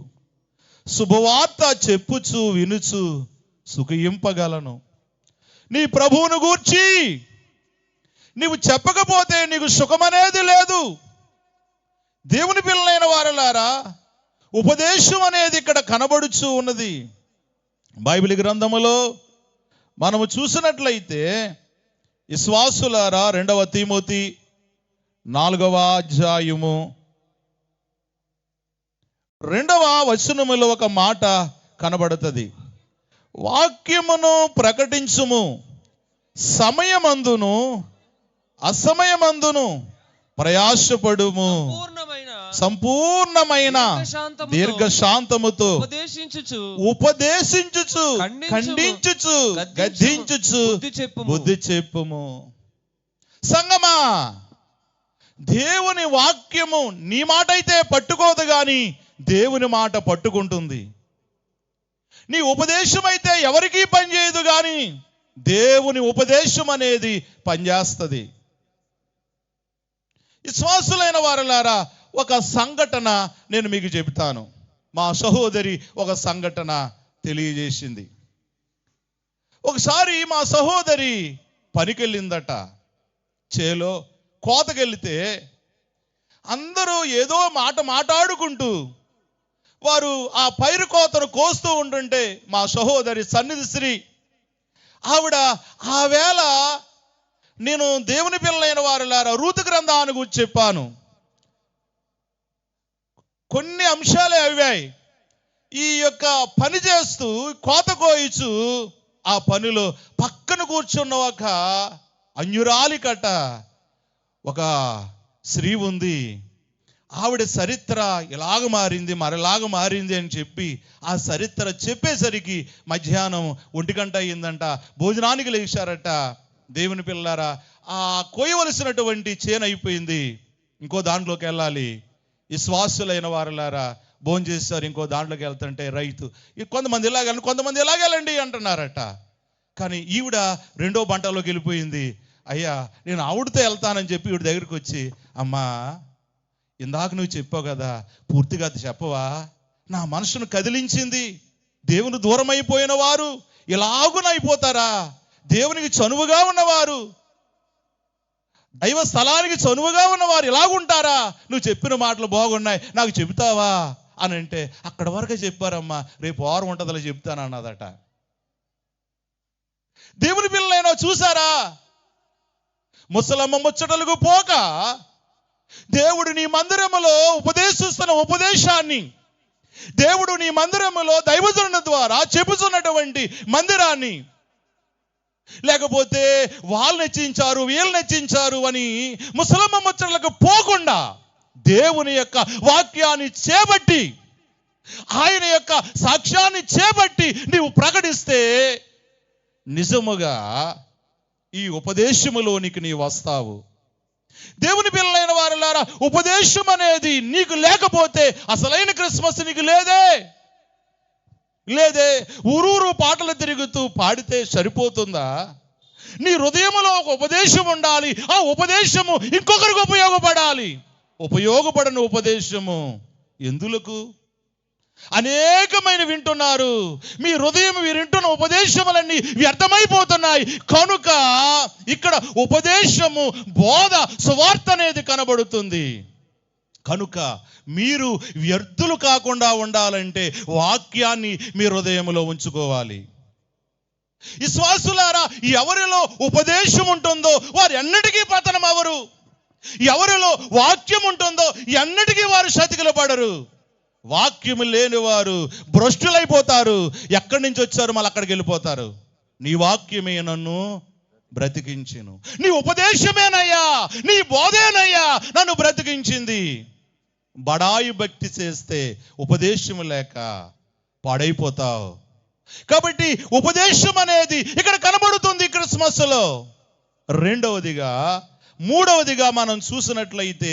శుభవార్త చెప్పుచు వినుచు సుఖింపగలను. నీ ప్రభువును గూర్చి నీవు చెప్పకపోతే నీకు సుఖమనేది లేదు. దేవుని పిల్లలైన వారలారా, ఉపదేశం అనేది ఇక్కడ కనబడుచు ఉన్నది. బైబిల్ గ్రంథములో మనము చూసినట్లయితే విశ్వాసులారా 2వ తిమోతి 4వ అధ్యాయము 2వ వచనములో ఒక మాట కనబడుతుంది. వాక్యమును ప్రకటించుము, సమయమందును అసమయమందును ప్రయాసపడుము, సంపూర్ణమైన దీర్ఘశాంతముతో ఉపదేశించుచు ఖండించుచు గద్దించుచు బుద్ధి చెప్పుము. సంగమా, దేవుని వాక్యము నీ మాట అయితే పట్టుకోదు గాని దేవుని మాట పట్టుకుంటుంది. నీ ఉపదేశం అయితే ఎవరికీ పనిచేయదు గాని దేవుని ఉపదేశం అనేది పనిచేస్తుంది. విశ్వాసులైన వారలారా, ఒక సంఘటన నేను మీకు చెబుతాను. మా సహోదరి ఒక సంఘటన తెలియజేసింది. ఒకసారి మా సహోదరి పనికెళ్ళిందట. చేలో కోతకెళ్తే అందరూ ఏదో మాట్లాడుకుంటూ వారు ఆ పైరు కోతను కోస్తూ ఉంటుంటే మా సహోదరి సన్నిధి శ్రీ ఆవిడ ఆ వేళ నేను దేవుని పిల్లలైన వారులారా రూతు గ్రంథాన్ని గురించి చెప్పాను. కొన్ని అంశాలే అవ్వాయి. ఈ యొక్క పని చేస్తూ కోత కోయిచు ఆ పనిలో పక్కన కూర్చున్న ఒక అన్యురాలి కట ఒక స్త్రీ ఉంది. ఆవిడ చరిత్ర ఇలాగ మారింది, మరలాగ మారింది అని చెప్పి ఆ చరిత్ర చెప్పేసరికి మధ్యాహ్నం 1 గంట అయ్యిందంట. భోజనానికి లేచారట. దేవుని పిల్లారా, ఆ కోయవలసినటువంటి చేను అయిపోయింది, ఇంకో దాంట్లోకి వెళ్ళాలి. విశ్వాసులైన వారులారా భోజనం చేస్తారు, ఇంకో దాంట్లోకి వెళ్తుంటే రైతు కొంతమంది ఇలాగెళ్ళండి, కొంతమంది ఇలాగెళ్ళండి అంటున్నారట. కానీ ఈవిడ 2వ బంటలోకి వెళ్ళిపోయింది. అయ్యా, నేను ఆవిడతో వెళ్తానని చెప్పి ఈవిడ దగ్గరికి వచ్చి, అమ్మా ఇందాక నువ్వు చెప్పావు కదా, పూర్తిగా అది చెప్పవా? నా మనసును కదిలించింది. దేవుని దూరం అయిపోయిన వారు ఇలాగునైపోతారా? దేవునికి చనువుగా ఉన్నవారు, దైవ స్థలానికి చనువుగా ఉన్నవారు ఇలాగుంటారా? నువ్వు చెప్పిన మాటలు బాగున్నాయి, నాకు చెబుతావా అని అంటే అక్కడ వరకే చెప్పారమ్మా, రేపు వారం ఉంటుందిలే చెప్తాను అన్నదట. దేవుని పిల్లలైనా చూసారా? ముసలమ్మ ముచ్చటలకు పోక దేవుడు నీ మందిరములో ఉపదేశిస్తున్న ఉపదేశాన్ని దేవుడు నీ మందిరములో దైవజనుల ద్వారా చెప్పుతున్నటువంటి మందిరాన్ని, లేకపోతే వాళ్ళు నచ్చించారు వీళ్ళు నచ్చించారు అని ముసలమ్మ ముచ్చట్లకు పోకుండా దేవుని యొక్క వాక్యాన్ని చేపట్టి, ఆయన యొక్క సాక్ష్యాన్ని చేపట్టి నీవు ప్రకటిస్తే నిజముగా ఈ ఉపదేశములోనికి నీవు వస్తావు. దేవుని పిల్లలైన వారులారా, ఉపదేశం అనేది నీకు లేకపోతే అసలైన క్రిస్మస్ నీకు లేదే. ఊరూరు పాటలు తిరుగుతూ పాడితే సరిపోతుందా? నీ హృదయంలో ఒక ఉపదేశం ఉండాలి. ఆ ఉపదేశము ఇంకొకరికి ఉపయోగపడాలి. ఉపయోగపడని ఉపదేశము ఎందులకు? అనేకమైన వింటున్నారు. మీ హృదయం మీరు వింటున్న ఉపదేశములన్నీ వ్యర్థమైపోతున్నాయి. కనుక ఇక్కడ ఉపదేశము, బోధ, సువార్త అనేది కనబడుతుంది. కనుక మీరు వ్యర్థులు కాకుండా ఉండాలంటే వాక్యాన్ని మీ హృదయంలో ఉంచుకోవాలి. విశ్వాసులారా, ఎవరిలో ఉపదేశం ఉంటుందో వారు ఎన్నటికీ పతనం అవరు. ఎవరిలో వాక్యం ఉంటుందో ఎన్నటికీ వారు శతికిల పడరు. వాక్యము లేని వారు భ్రష్టులైపోతారు. ఎక్కడి నుంచి వచ్చారు మళ్ళీ అక్కడికి వెళ్ళిపోతారు. నీ వాక్యమే నన్ను బ్రతికించెను, నీ ఉపదేశమేనయ్యా, నీ బోధేనయ్యా నన్ను బ్రతికించింది. బడాయి భక్తి చేస్తే ఉపదేశము లేక పాడైపోతావు. కాబట్టి ఉపదేశం అనేది ఇక్కడ కనబడుతుంది క్రిస్మస్లో. మూడవదిగా మనం చూసినట్లయితే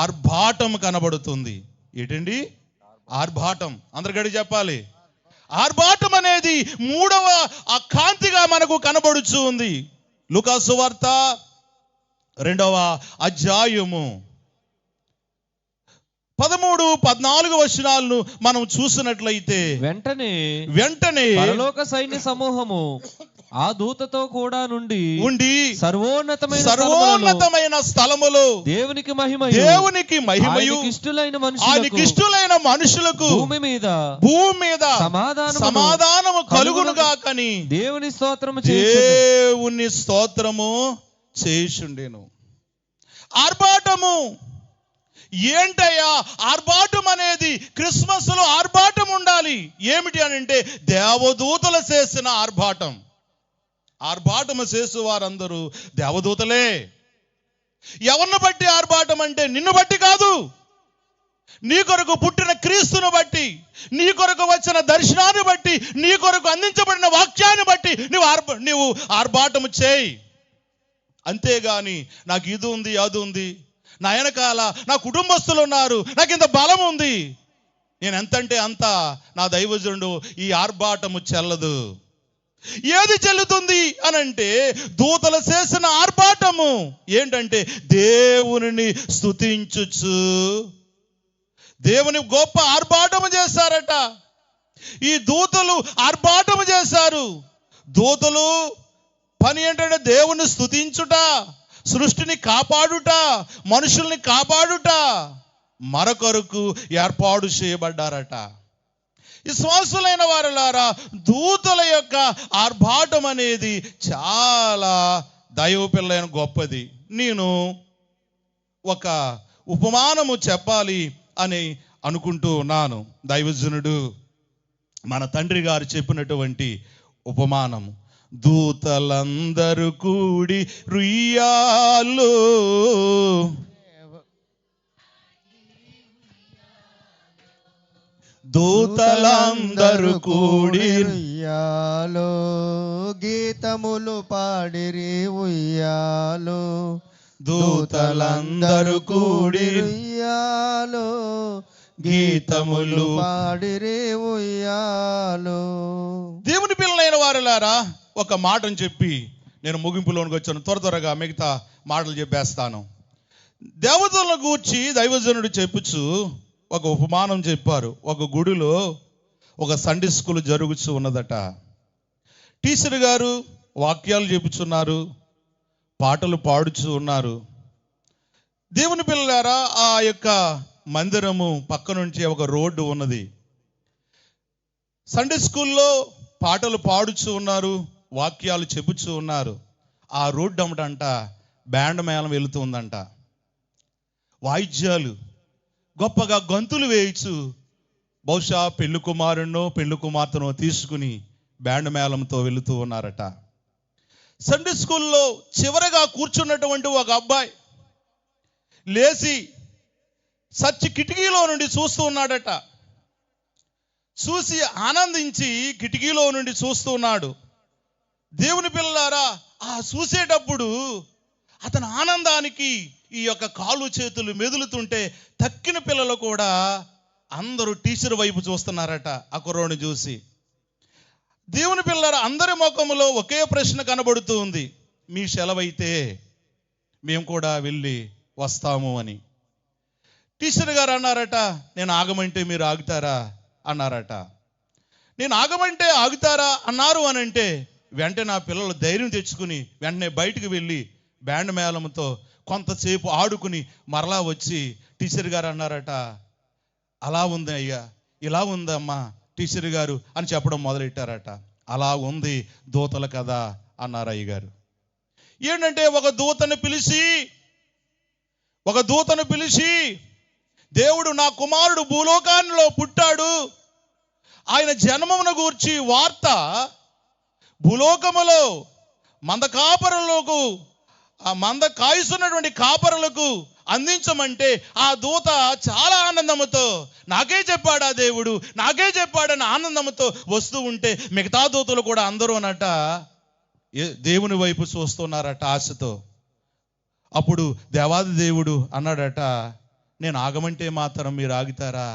ఆర్భాటం కనబడుతుంది. ఏంటండి ఆర్భాటం? అందరి గడి చెప్పాలి. ఆర్భాటం అనేది మూడవ ఆ కాంతిగా మనకు కనబడుచు ఉంది. లూకా సువార్త 2వ అధ్యాయము 13-14 వచనాలను మనం చూసినట్లయితే వెంటనే పరలోక సైన్య సమూహము ఆ దూతతో కూడా ఉండి సర్వోన్నతమైన స్థలములో దేవునికి మహిమయు ఆయనకి ఇష్టలైన మనుషులకు భూమి మీద సమాధానము కలుగునుగాకని దేవుని స్తోత్రము చేయుచుండెను. ఆర్భాటము ఏంటయ్యా? ఆర్భాటం అనేది క్రిస్మస్ లో ఆర్భాటం ఉండాలి. ఏమిటి అని అంటే దేవదూతలు చేసిన ఆర్భాటం. ఆర్భాటము చేసు వారందరూ దేవదూతలే. ఎవరిని బట్టి ఆర్భాటం అంటే నిన్ను బట్టి కాదు, నీ కొరకు పుట్టిన క్రీస్తును బట్టి, నీ కొరకు వచ్చిన దర్శనాన్ని బట్టి, నీ కొరకు అందించబడిన వాక్యాన్ని బట్టి నీవు ఆర్భాటము చేయి. అంతేగాని నాకు ఇది ఉంది అది ఉంది, నా వెనకాల నా కుటుంబస్తులు ఉన్నారు, నాకు ఇంత బలం ఉంది, నేను ఎంతంటే అంత, నా దైవజనుడు, ఈ ఆర్భాటము చెల్లదు. ఏది చెల్లుతుంది అనంటే దూతలు చేసిన ఆర్భాటము ఏంటంటే దేవునిని స్తుతించుచు. దేవుని గొప్ప ఆర్భాటము చేశారట. ఈ దూతలు ఆర్భాటము చేశారు. దూతలు పని ఏంటంటే దేవుని స్తుతించుట, సృష్టిని కాపాడుట, మనుషుల్ని కాపాడుట, మరొకరకు ఏర్పాటు చేయబడ్డారట. విశ్వాసులైన వారులారా, దూతల యొక్క ఆర్భాటం అనేది చాలా దైవపిల్లైన గొప్పది. నేను ఒక ఉపమానము చెప్పాలి అని అనుకుంటూ ఉన్నాను. దైవజనుడు మన తండ్రి గారు చెప్పినటువంటి ఉపమానము. దూతలందరూ కూడి రుయ్యాలో, దూతలందరూ కూడి ఉయ్యాలో, గీతములు పాడిరి ఉయ్యాలో, దూతలందరూ కూడి ఉయ్యాలో, గీతములు పాడిరి ఉయ్యాలో. దేవుని పిల్లలైన వారులారా, ఒక మాటను చెప్పి నేను ముగింపులోనికి వచ్చాను. త్వరగా మిగతా మాటలు చెప్పేస్తాను. దేవతలను గూర్చి దైవజనుడు చెప్పుచు ఒక ఉపమానం చెప్పారు. ఒక గుడిలో ఒక సండే స్కూల్ జరుగుతూ ఉన్నదట. టీచర్ గారు వాక్యాలు చెప్పుచున్నారు, పాటలు పాడుచూ ఉన్నారు. దేవుని పిల్లలారా, ఆ యొక్క మందిరము పక్క నుంచి ఒక రోడ్డు ఉన్నది. సండే స్కూల్లో పాటలు పాడుచూ ఉన్నారు, వాక్యాలు చెప్పుచూ ఉన్నారు. ఆ రోడ్డు అమ్మటంట బ్యాండ్ మేళం వెళుతూ ఉందంట. వాయిద్యాలు గొప్పగా గంతులు వేయచ్చు బహుశా పెళ్లి కుమారుణ్ణో పెళ్లి కుమార్తెనో తీసుకుని బ్యాండ్ మేళంతో వెళుతూ ఉన్నారట. సండే స్కూల్లో చివరగా కూర్చున్నటువంటి ఒక అబ్బాయి లేచి సచ్చి కిటికీలో నుండి చూస్తూ ఉన్నాడట. చూసి ఆనందించి కిటికీలో నుండి చూస్తూ ఉన్నాడు. దేవుని పిల్లలారా, ఆ చూసేటప్పుడు అతని ఆనందానికి ఈ యొక్క కాళ్ళు చేతులు మెదులుతుంటే తక్కిన పిల్లలు కూడా అందరూ టీచర్ వైపు చూస్తున్నారట ఆ కుర్రోని చూసి. దేవుని పిల్లలారా, అందరి ముఖములో ఒకే ప్రశ్న కనబడుతూ ఉంది, మీ సెలవైతే మేము కూడా వెళ్ళి వస్తాము అని. టీచర్ గారు అన్నారట, నేను ఆగమంటే మీరు ఆగుతారా అన్నారట. నేను ఆగమంటే ఆగుతారా అన్నారు అని అంటే వెంటనే నా పిల్లలు ధైర్యం తెచ్చుకుని వెంటనే బయటికి వెళ్ళి బ్యాండ్ మేళంతో కొంతసేపు ఆడుకుని మరలా వచ్చి టీచర్ గారు అన్నారట, అలా ఉంది అయ్యా, ఇలా ఉందమ్మా టీచర్ గారు అని చెప్పడం మొదలెట్టారట. అలా ఉంది దూతల కదా అన్నారు అయ్యగారు. ఏంటంటే ఒక దూతను పిలిచి దేవుడు నా కుమారుడు భూలోకాల్లో పుట్టాడు, ఆయన జన్మమును గూర్చి వార్త భూలోకములో మంద కాయిస్తున్నటువంటి కాపరులకు అందించమంటే ఆ దూత చాలా ఆనందముతో నాకే చెప్పాడా దేవుడు, నాకే చెప్పాడని ఆనందంతో వస్తూ ఉంటే మిగతా దూతలు కూడా అందరూ అన్నట దేవుని వైపు చూస్తున్నారట ఆశతో. అప్పుడు దేవాది దేవుడు అన్నాడట, నేను ఆగమంటే మాత్రం మీరు ఆగుతారా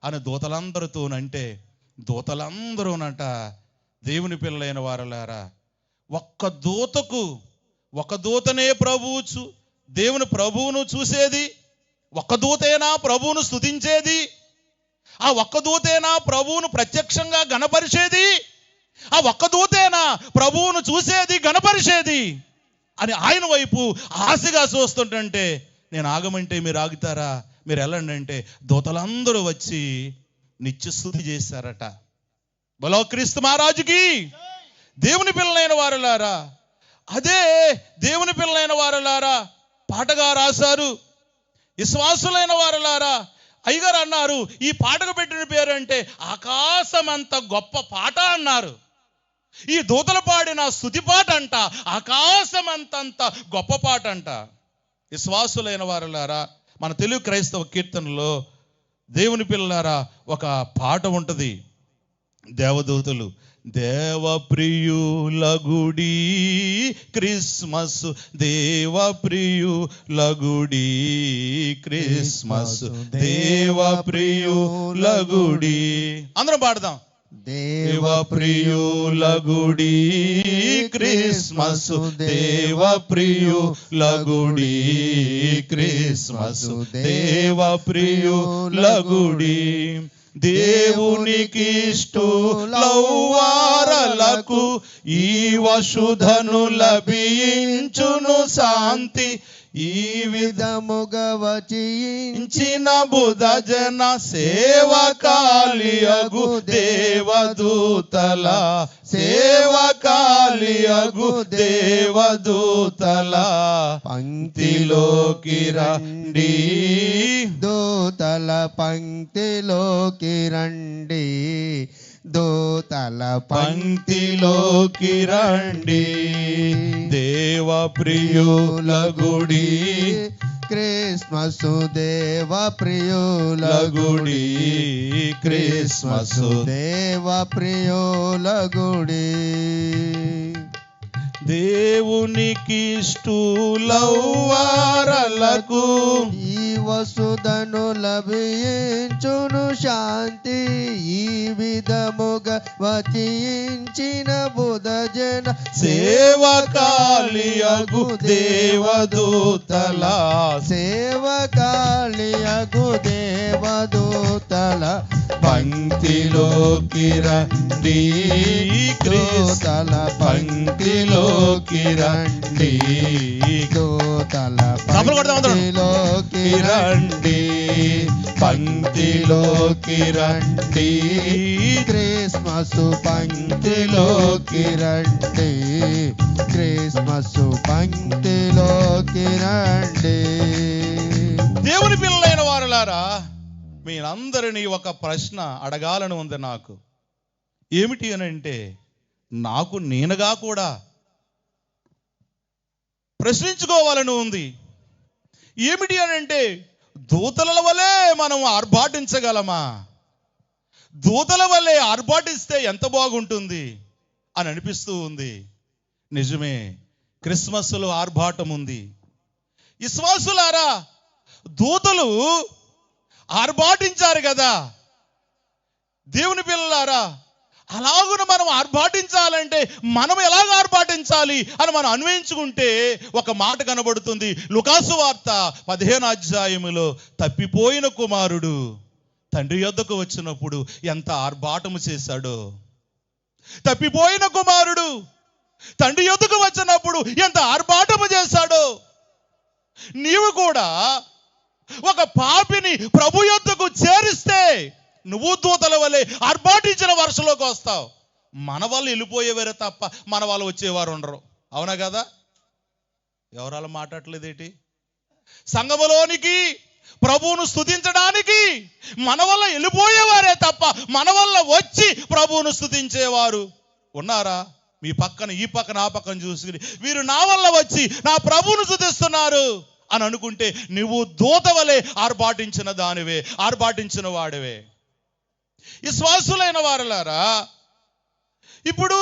అని దూతలందరితోనంటే దూతలందరూనట దేవుని పిల్లలైన వారలారా, ఒక్క దూతనే దేవుని ప్రభువును చూసేది, ఒక్క దూతేనా ప్రభువును స్తుతించేది, ఆ ఒక్క దూతేనా ప్రభువును ప్రత్యక్షంగా గణపరిచేది, ఆ ఒక్క దూతేనా ప్రభువును చూసేది గణపరిచేది అని ఆయన వైపు ఆశగా చూస్తుంటే నేను ఆగమంటే మీరు ఆగుతారా, మీరు వెళ్ళండి అంటే దూతలందరూ వచ్చి నిత్యస్తుతి చేశారట. బలో క్రీస్తు మహారాజుకి. దేవుని పిల్లలైన వారులారా, అదే దేవుని పిల్లలైన వారులారా పాటగా రాశారు. విశ్వాసులైన వారులారా, అయ్యగారు అన్నారు, ఈ పాటకు పెట్టిన పేరు అంటే ఆకాశమంత గొప్ప పాట అన్నారు. ఈ దూతలు పాడిన స్తుతి పాట అంట ఆకాశమంతంత గొప్ప పాట అంట. విశ్వాసులైన వారులారా, మన తెలుగు క్రైస్తవ కీర్తనలో దేవుని పిల్లలారా ఒక పాట ఉంటుంది. దేవదూతలు దేవప్రియులగుడి క్రిస్మస్, దేవప్రియులగుడి క్రిస్మస్, దేవప్రియులగుడి. అందరం పాడదాం. దేవప్రియులగుడి క్రిస్మస్, దేవప్రియులగుడి క్రిస్మస్, దేవప్రియులగుడి. దేవునికి ఇష్టులౌవారలకు ఈ వసుధను లభించును శాంతి, ఈ విధముగా వచించిన బుధ జన సేవకాలియగు దేవదూతల, సేవకాలియగు దేవదూతల పంక్తిలోకి రండి, దూతల పంక్తిలోకి రండి, దూతల పంక్తిలోకి రండి. దేవప్రియులగుడి క్రిస్మస్, దేవప్రియులగుడి క్రిస్మస్, దేవప్రియులగుడి. దేవునికి ఇష్టులౌవారలకు ఈ వసుధను లభించును శాంతి, ఈ విధముగా వచించిన బుధ జన సేవకాలియగు దేవదూతల, సేవకాలియగు దేవదూతల పంక్తిలోకి రండి, దూతల పంక్తిలోకి రండి, దూతల పంక్తిలోకి రండి, పంక్తిలోకి రండి, క్రిస్మస్ పంక్తిలోకి రండి, క్రిస్మస్ పంక్తిలోకి రండి. దేవుని పిల్లలైన వారులారా, మీరందరినీ ఒక ప్రశ్న అడగాలని ఉంది నాకు. ఏమిటి అని అంటే, నాకు నేనుగా కూడా ప్రశ్నించుకోవాలని ఉంది. ఏమిటి అని అంటే, దూతల వలె మనం ఆర్భాటించగలమా? దూతల వలె ఆర్భాటిస్తే ఎంత బాగుంటుంది అని అనిపిస్తూ ఉంది. నిజమే, క్రిస్మస్లో ఆర్భాటం ఉంది. విశ్వాసులారా, దూతలు ఆర్భాటించారు కదా. దేవుని పిల్లలారా, అలాగున మనం ఆర్భాటించాలంటే మనం ఎలాగ ఆర్భాటించాలి అని మనం అన్వయించుకుంటే ఒక మాట కనబడుతుంది. లూకాసు వార్త 15వ అధ్యాయములో తప్పిపోయిన కుమారుడు తండ్రి యొద్దకు వచ్చినప్పుడు ఎంత ఆర్భాటము చేశాడో. తప్పిపోయిన కుమారుడు తండ్రి యొద్దకు వచ్చినప్పుడు ఎంత ఆర్భాటము చేశాడో. నీవు కూడా ఒక పాపిని ప్రభు యొద్దకు చేరిస్తే నువ్వు దూతల వలె ఆర్భాటించిన వరుసలోకి వస్తావు. మన వాళ్ళు వెళ్ళిపోయేవారే తప్ప మన వాళ్ళు వచ్చేవారు ఉండరు. అవునా కదా? ఎవరాలు మాట్లాడలేదేంటి? సంఘములోనికి ప్రభువును స్తుతించడానికి మన వల్ల వెళ్ళిపోయేవారే తప్ప మన వల్ల వచ్చి ప్రభువును స్తుతించేవారు ఉన్నారా? మీ పక్కన ఈ పక్కన ఆ పక్కన చూసుకుని వీరు నా వల్ల వచ్చి నా ప్రభువును స్తుతిస్తున్నారు అని అనుకుంటే నువ్వు దూత వలె ఆర్భాటించిన దానివే, ఆర్భాటించిన వాడివే. విశ్వాసులైన వారలారా, ఇప్పుడు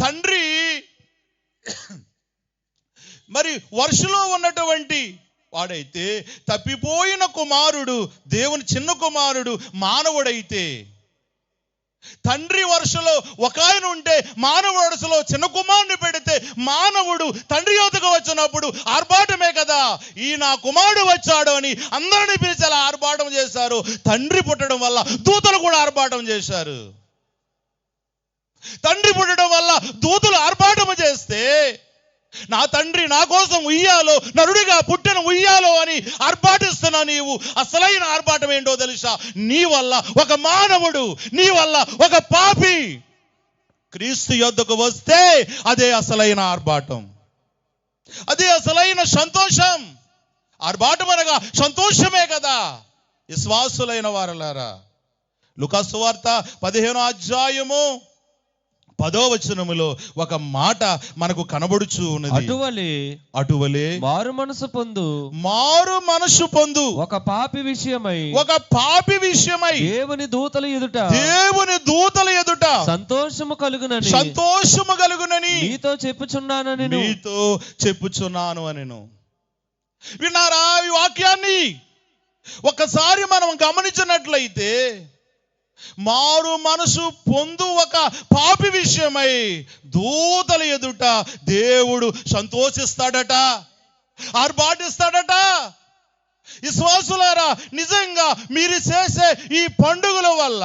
తండ్రి మరి వర్షలో ఉన్నటువంటి వాడైతే, తప్పిపోయిన కుమారుడు దేవుని చిన్న కుమారుడు మానవుడైతే, తండ్రి వరుసలో ఒక ఆయన ఉంటే మానవ వరుసలో చిన్న కుమారుని పెడితే మానవుడు తండ్రి యొద్దకు వచ్చినప్పుడు ఆర్భాటమే కదా. ఈ నా కుమారుడు వచ్చాడు అని అందరినీ పిలిచి అలా ఆర్భాటం చేశారు. తండ్రి పుట్టడం వల్ల దూతలు కూడా ఆర్భాటం చేశారు. తండ్రి పుట్టడం వల్ల దూతలు ఆర్భాటం చేస్తే, నా తండ్రి నా కోసం ఉయ్యాలో, నరుడిగా పుట్టిన ఉయ్యాలో అని ఆర్భాటిస్తున్నా. నీవు అసలైన ఆర్భాటం ఏంటో తెలుసా? నీ వల్ల ఒక మానవుడు, నీ వల్ల ఒక పాపి క్రీస్తు యొద్దకు వస్తే అదే అసలైన ఆర్భాటం, అదే అసలైన సంతోషం. ఆర్భాటం అనగా సంతోషమే కదా. విశ్వాసులైన వారలారా, లూకాసు వార్త 15వ అధ్యాయము 10వ వచనములో ఒక మాట మనకు కనబడుచు ఉన్నది. అటువలే మారు మనసు పొందు ఒక పాపి విషయమై దేవుని దూతల ఎదుట సంతోషము కలుగునని నీతో చెప్పుచున్నాను అనెను. విన్నారా ఈ వాక్యాన్ని? ఒకసారి మనం గమనించినట్లయితే, మారు మనసు పొందు ఒక పాపి విషయమై దూతల ఎదుట దేవుడు సంతోషిస్తాడట, ఆర్భాటిస్తాడట. విశ్వాసులారా, నిజంగా మీరు చేసే ఈ పండుగల వల్ల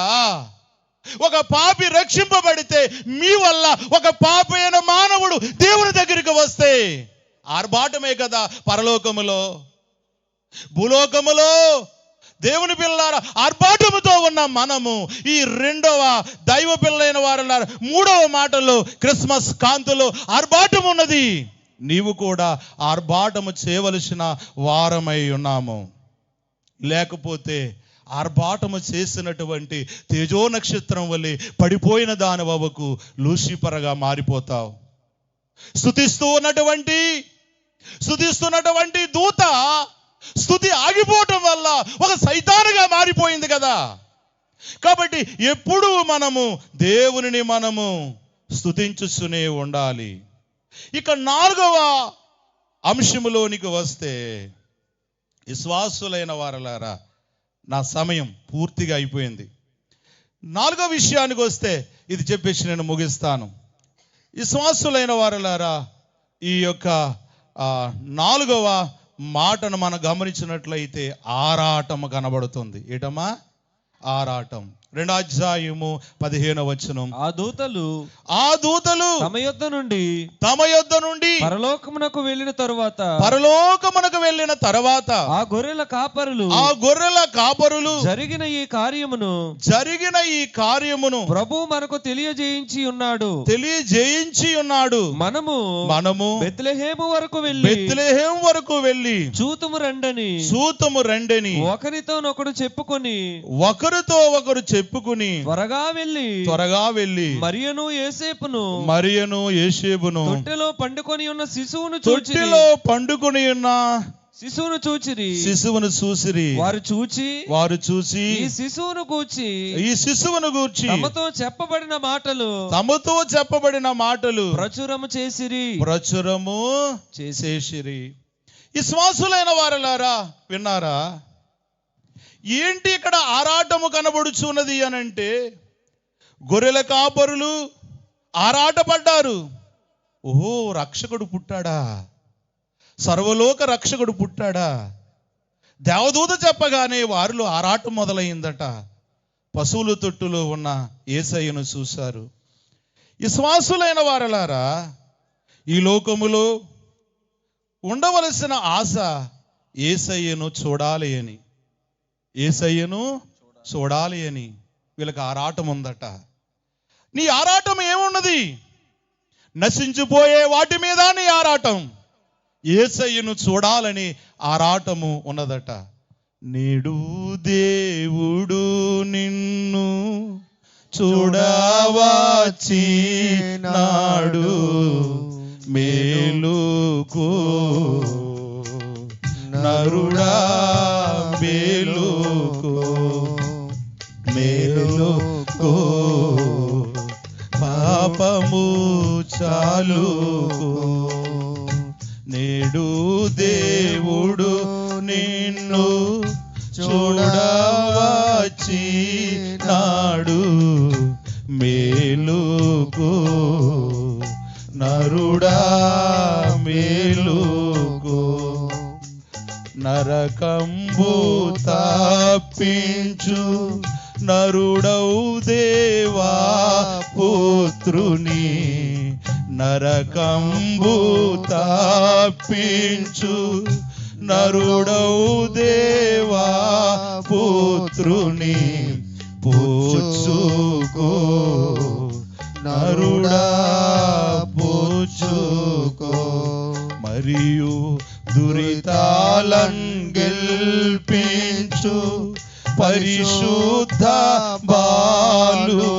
ఒక పాపి రక్షింపబడితే, మీ వల్ల ఒక పాపి అయిన మానవుడు దేవుని దగ్గరికి వస్తే ఆర్భాటమే కదా. పరలోకములో భూలోకములో దేవుని పిల్లలారా, ఆర్భాటముతో ఉన్న మనము ఈ రెండవ దైవ పిల్లైన వారలారా, 3వ మాటలో క్రిస్మస్ కాంతులో ఆర్భాటం ఉన్నది. నీవు కూడా ఆర్భాటము చేయవలసిన వారమై ఉన్నాము. లేకపోతే ఆర్భాటము చేసినటువంటి తేజో నక్షత్రం వల్లే పడిపోయిన దానవకు లూసిఫర్గా మారిపోతావు. స్తుతిస్తున్నటువంటి దూత స్తుతి ఆగిపోవటం వల్ల ఒక సైతానుగా మారిపోయింది కదా. కాబట్టి ఎప్పుడూ మనము దేవునిని మనము స్తుతించుతూనే ఉండాలి. ఇక 4వ అంశములోనికి వస్తే, విశ్వాసులైన వారలారా, నా సమయం పూర్తిగా అయిపోయింది. 4వ విషయానికి వస్తే ఇది చెప్పేసి నేను ముగిస్తాను. విశ్వాసులైన వారలారా, ఈ యొక్క 4వ మాటను మనం గమనించినట్లయితే ఆరాటము కనబడుతుంది. ఏటమ్మా? ఆరాటం. 2వ అధ్యాయము 15వ వచనం. ఆ దూతలు తమ యొద్ద నుండి పరలోకమునకు వెళ్ళిన తరువాత ఆ గొర్రెల కాపరులు జరిగిన ఈ కార్యమును ప్రభువు మనకు తెలియజేయించి ఉన్నాడు. మనము బెత్లెహేము వరకు వెళ్ళి చూతుము రండని ఒకరితో ఒకరు చెప్పుకొని త్వరగా వెళ్ళి మరియను యేసేపును తొట్టెలో పండుకొని ఉన్న శిశువును చూచిరి. వారు చూచి ఈ శిశువును గూర్చి తమతో చెప్పబడిన మాటలు ప్రచురము చేసిరి. విశ్వాసులైన వారలారా, విన్నారా? ఏంటి ఇక్కడ ఆరాటము కనబడుచున్నది అనంటే, గొర్రెల కాపరులు ఆరాటపడ్డారు. ఓహో, రక్షకుడు పుట్టాడా, సర్వలోక రక్షకుడు పుట్టాడా. దేవదూత చెప్పగానే వారిలో ఆరాటం మొదలైందట. పశువుల తొట్టులో ఉన్న యేసయ్యను చూశారు. విశ్వాసులైన వారలారా, ఈ లోకములో ఉండవలసిన ఆశ యేసయ్యను చూడాలి అని వీళ్ళకి ఆరాటం ఉందట. నీ ఆరాటం ఏమున్నది? నశించిపోయే వాటి మీద నీ ఆరాటం. యేసయ్యను చూడాలని ఆరాటము ఉన్నదట. నేడు దేవుడు నిన్ను చూడవచ్చినాడు, మేలుకో నరుడా, మేలుకో పాపము చాలుకో. నేడు దేవుడు నిన్ను చూడవచ్చినాడు, మేలుకో నరుడా, మేలుకో. నరకంబు తప్పించు నరుడవు దేవా పుత్రుని, నరకంబు తప్పించు నరుడవు దేవా పుత్రుని, పుచ్చుకో నరుడా, పుచ్చుకో. మరియు దురితాలను గెల్పించు పరిశుద్ధ బాలుని,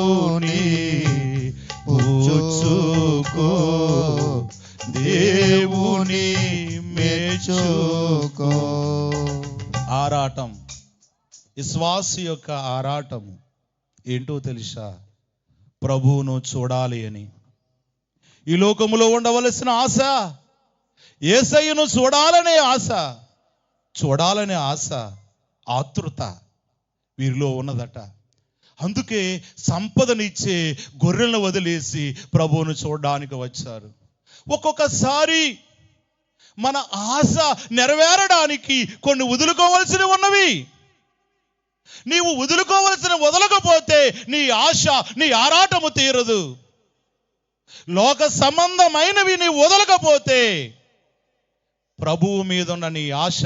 పుచ్చుకో దేవుని మెచ్చుకో. ఆరాటం, విశ్వాసి యొక్క ఆరాటము ఏంటో తెలుసా? ప్రభువును చూడాలి అని. ఈ లోకములో ఉండవలసిన ఆశ యేసయ్యను చూడాలనే ఆశ, ఆతృత వీరిలో ఉన్నదట. అందుకే సంపదనిచ్చే గొర్రెలను వదిలేసి ప్రభువును చూడడానికి వచ్చారు. ఒక్కొక్కసారి మన ఆశ నెరవేరడానికి కొన్ని వదులుకోవలసినవి ఉన్నవి. నీవు వదలకపోతే నీ ఆశ, నీ ఆరాటము తీరదు. లోక సంబంధమైనవి నీవు వదలకపోతే ప్రభువు మీద ఉన్న నీ ఆశ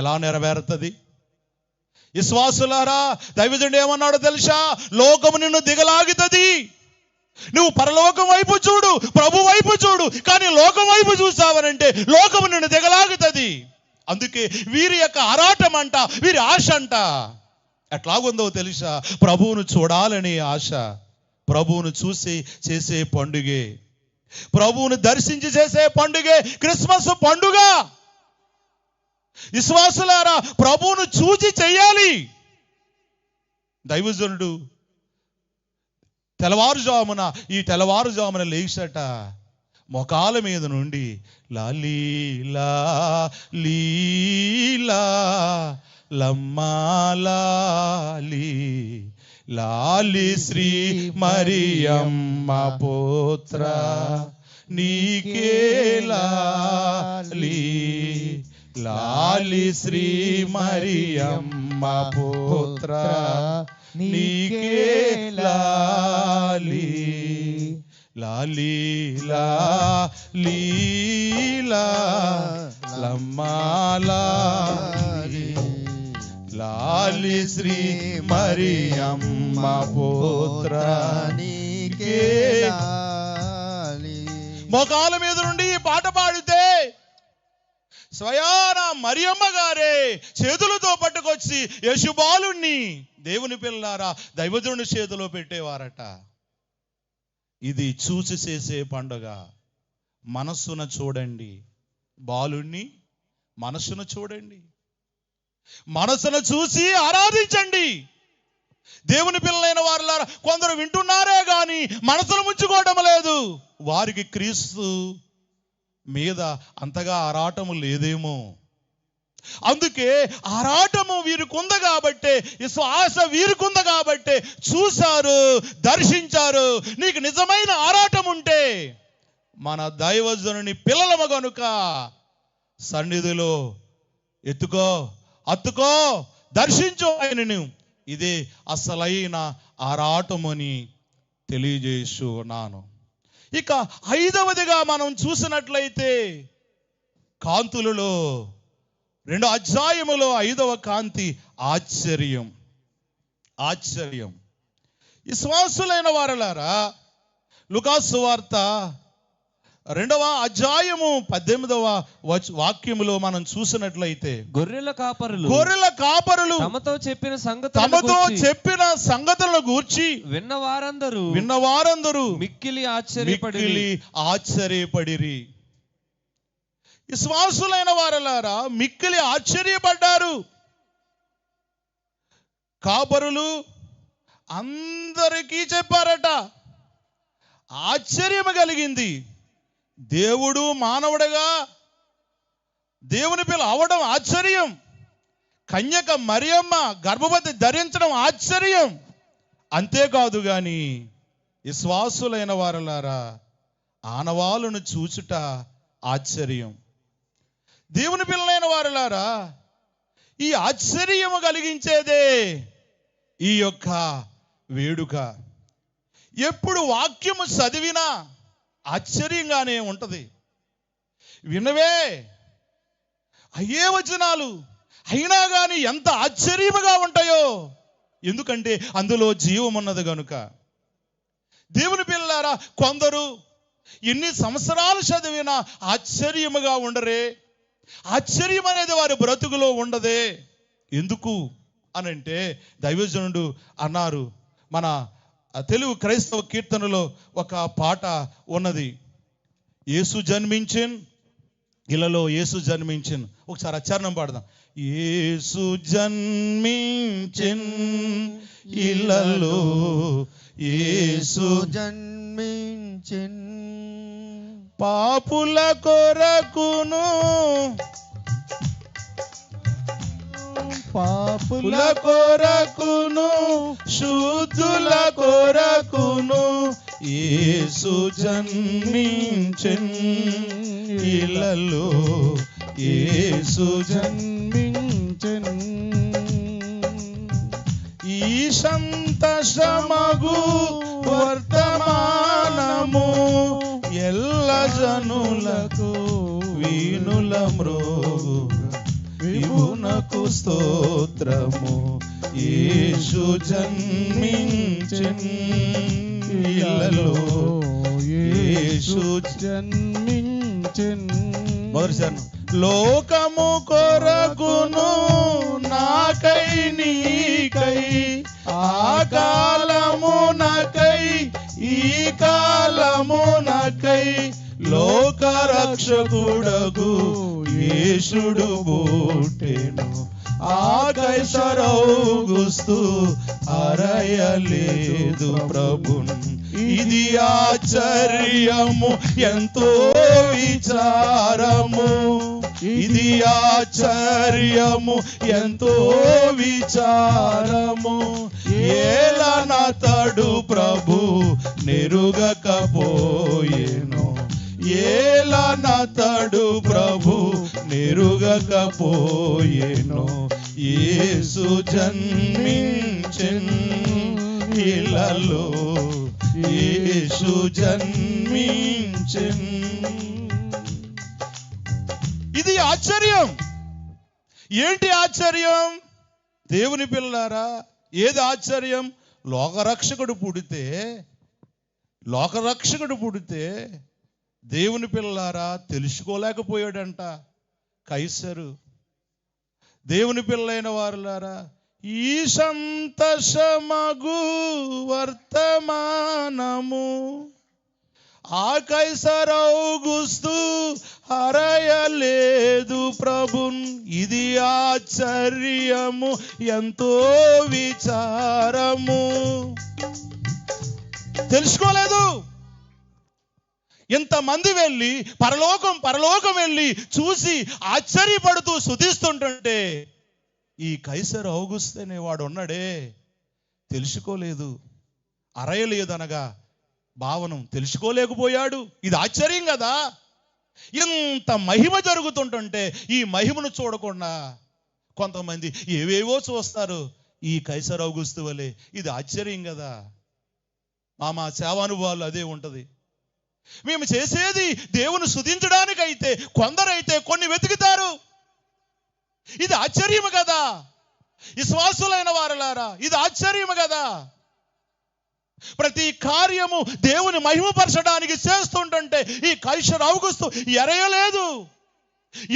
ఎలా నెరవేరుతుంది? విశ్వాసులారా, దైవజనుడు ఏమన్నాడో తెలుసా? లోకము నిన్ను దిగలాగుతుంది. నువ్వు పరలోకం వైపు చూడు, ప్రభు వైపు చూడు, కానీ లోకం వైపు చూసావనంటే లోకము నిన్ను దిగలాగుతుంది. అందుకే వీరి యొక్క ఆరాటం అంట, వీరి ఆశ అంట ఎట్లాగుందో తెలుసా? ప్రభువును చూడాలనే ఆశ. ప్రభువును చూసి చేసే పండుగే, ప్రభువును దర్శించి చేసే పండుగే క్రిస్మస్ పండుగ. విశ్వాసులారా, ప్రభువును చూచి చెయ్యాలి. దైవజనుడు తెల్లవారుజామున లేచట, మొకాల మీద నుండి లాలీలా లీలా లమ్మాలాలి లాలి శ్రీ మరియమ్మ పుత్ర నీకే లాలి లాలి శ్రీ మరియమ్మ పుత్ర నీకే లాలి లాలి లాలి లమ్మా లాలి లాలి శ్రీ మరియమ్మ పుత్ర నీకే లాలి. మోకాల మీద నుండి ఈ పాట పాడితే స్వయాన మరియమ్మ గారే చేతులతో పట్టుకొచ్చి యేసుబాలుణ్ణి దేవుని పిల్లారా దైవజనుడి చేతిలో పెట్టేవారట. ఇది చూసి చేసే పండుగ. మనస్సున చూడండి, బాలుణ్ణి మనస్సున చూడండి, మనస్సును చూసి ఆరాధించండి. దేవుని పిల్లలైన వారులారా కొందరు వింటున్నారే గాని మనసును ముంచుకోవడం లేదు. వారికి క్రీస్తు మీద అంతగా ఆరాటము లేదేమో. అందుకే ఆరాటము వీరికి ఉంది కాబట్టే, శ్వాస వీరికి ఉంది కాబట్టే చూశారు, దర్శించారు. నీకు నిజమైన ఆరాటం ఉంటే మన దైవజనుని పిల్లలము గనుక సన్నిధిలో ఎత్తుకో, అత్తుకో, దర్శించు ఆయనను. ఇదే అసలైన ఆరాటమని తెలియజేస్తున్నాను. ఇక 5వదిగా మనం చూసినట్లయితే కాంతులలో 2వ అధ్యాయములో 5వ కాంతి ఆశ్చర్యం. ఆశ్చర్యం. విశ్వాసులైన వారలారా లూకాసు సువార్త 2వ అధ్యాయము 18వ వాక్యములో మనం చూసినట్లయితే గొర్రెల కాపరులు తమతో చెప్పిన సంగతులను గూర్చి విన్నవారందరూ మిక్కిలి ఆశ్చర్యపడిరి. విశ్వాసులైన వారలారా మిక్కిలి ఆశ్చర్యపడ్డారు. కాపరులు అందరికీ చెప్పారట. ఆశ్చర్యం కలిగింది. దేవుడు మానవుడిగా దేవుని పిల్ల అవడం ఆశ్చర్యం. కన్యక మరియమ్మ గర్భవతి ధరించడం ఆశ్చర్యం. అంతేకాదు గాని విశ్వాసులైన వారలారా ఆనవాళ్ళను చూచుట ఆశ్చర్యం. దేవుని పిల్లలైన వారలారా ఈ ఆశ్చర్యము కలిగించేదే ఈ యొక్క వేడుక. ఎప్పుడు వాక్యము చదివినా ఆశ్చర్యంగానే ఉంటది. వినవే అయ్యే వచనాలు అయినా కానీ ఎంత ఆశ్చర్యముగా ఉంటాయో. ఎందుకంటే అందులో జీవం ఉన్నది గనుక. దేవుని పిల్లారా కొందరు ఎన్ని సంవత్సరాలు చదివినా ఆశ్చర్యముగా ఉండరే. ఆశ్చర్యం అనేది వారి బ్రతుకులో ఉండదే. ఎందుకు అనంటే దైవజనుడు అన్నారు. మన తెలుగు క్రైస్తవ కీర్తనలో ఒక పాట ఉన్నది. యేసు జన్మించిన్ ఇళ్ళలో, యేసు జన్మించిన్. ఒకసారి అచ్చరణం పాడదాం. యేసు జన్మించిన్ ఇళ్ళలో, యేసు జన్మించిన్ పాపుల కొరకును, పాపుల కొరకును, శుద్ధుల కొరకును యేసు జన్మించిన్ ఇళ్ళలో, యేసు జన్మించిన్. ఈ సంతోషమగు వర్తమానము ఎల్ల జనులకు వీణుల మ్రోగు విభునకు స్తోత్రము. యేసు జన్మించిన్ ఇళ్ళలో, యేసు జన్మించిన్. మొదటిసారి లోకము కొరకును నాకై నీకై, ఆ కాలమునకై ఈ కాలమునకై లోక రక్షకుడగు యేసుడు పుట్టెను. ఆ కైసరౌగుస్తు అరయలేదు ప్రభున్. ఇది ఆశ్చర్యము ఎంతో విచారము. ఇది ఆశ్చర్యము ఎంతో విచారము. ఏలనతడు ప్రభు నెరుగకపోయెను. ఏలనతడు ప్రభు నెరుగకపోయెను. యేసు జన్మించెను ఇళ్ళలో, యేసు జన్మించెను. ఇది ఆశ్చర్యం. ఏంటి ఆశ్చర్యం? దేవుని పిల్లారా, ఏది ఆశ్చర్యం? లోకరక్షకుడు పుడితే దేవుని పిల్లారా తెలుసుకోలేకపోయాడంట కైసరు. దేవుని పిల్లైన వారులారా, ఈ సంతసమగు వర్తమానము ఆ కైసర్ ఔగుస్తు హరయలేదు ప్రభున్. ఇది ఆశ్చర్యము, ఎంతో విచారము. తెలుసుకోలేదు. ఇంతమంది వెళ్ళి పరలోకం వెళ్ళి చూసి ఆశ్చర్యపడుతూ స్తుతిస్తుంటుంటే ఈ కైసర్ ఔగుస్తు అనేవాడు ఉన్నాడే, తెలుసుకోలేదు. అరయలేదనగా భావనం తెలుసుకోలేకపోయాడు. ఇది ఆశ్చర్యం కదా. ఇంత మహిమ జరుగుతుంటుంటే ఈ మహిమను చూడకుండా కొంతమంది ఏవేవో చూస్తారు. ఈ కైసర్ ఔగుస్తు వలె. ఇది ఆశ్చర్యం కదా. మా సేవానుభవాలు అదే ఉంటది. మేము చేసేది దేవుని స్తుతించడానికైతే కొందరైతే కొన్ని వెతుకుతారు. ఇది ఆశ్చర్యము కదా. విశ్వాసులైన వారలారా, ఇది ఆశ్చర్యము కదా. ప్రతి కార్యము దేవుని మహిమపరచడానికి చేస్తుంటుంటే ఈ కైసర్ ఔగుస్తు ఎరయలేదు.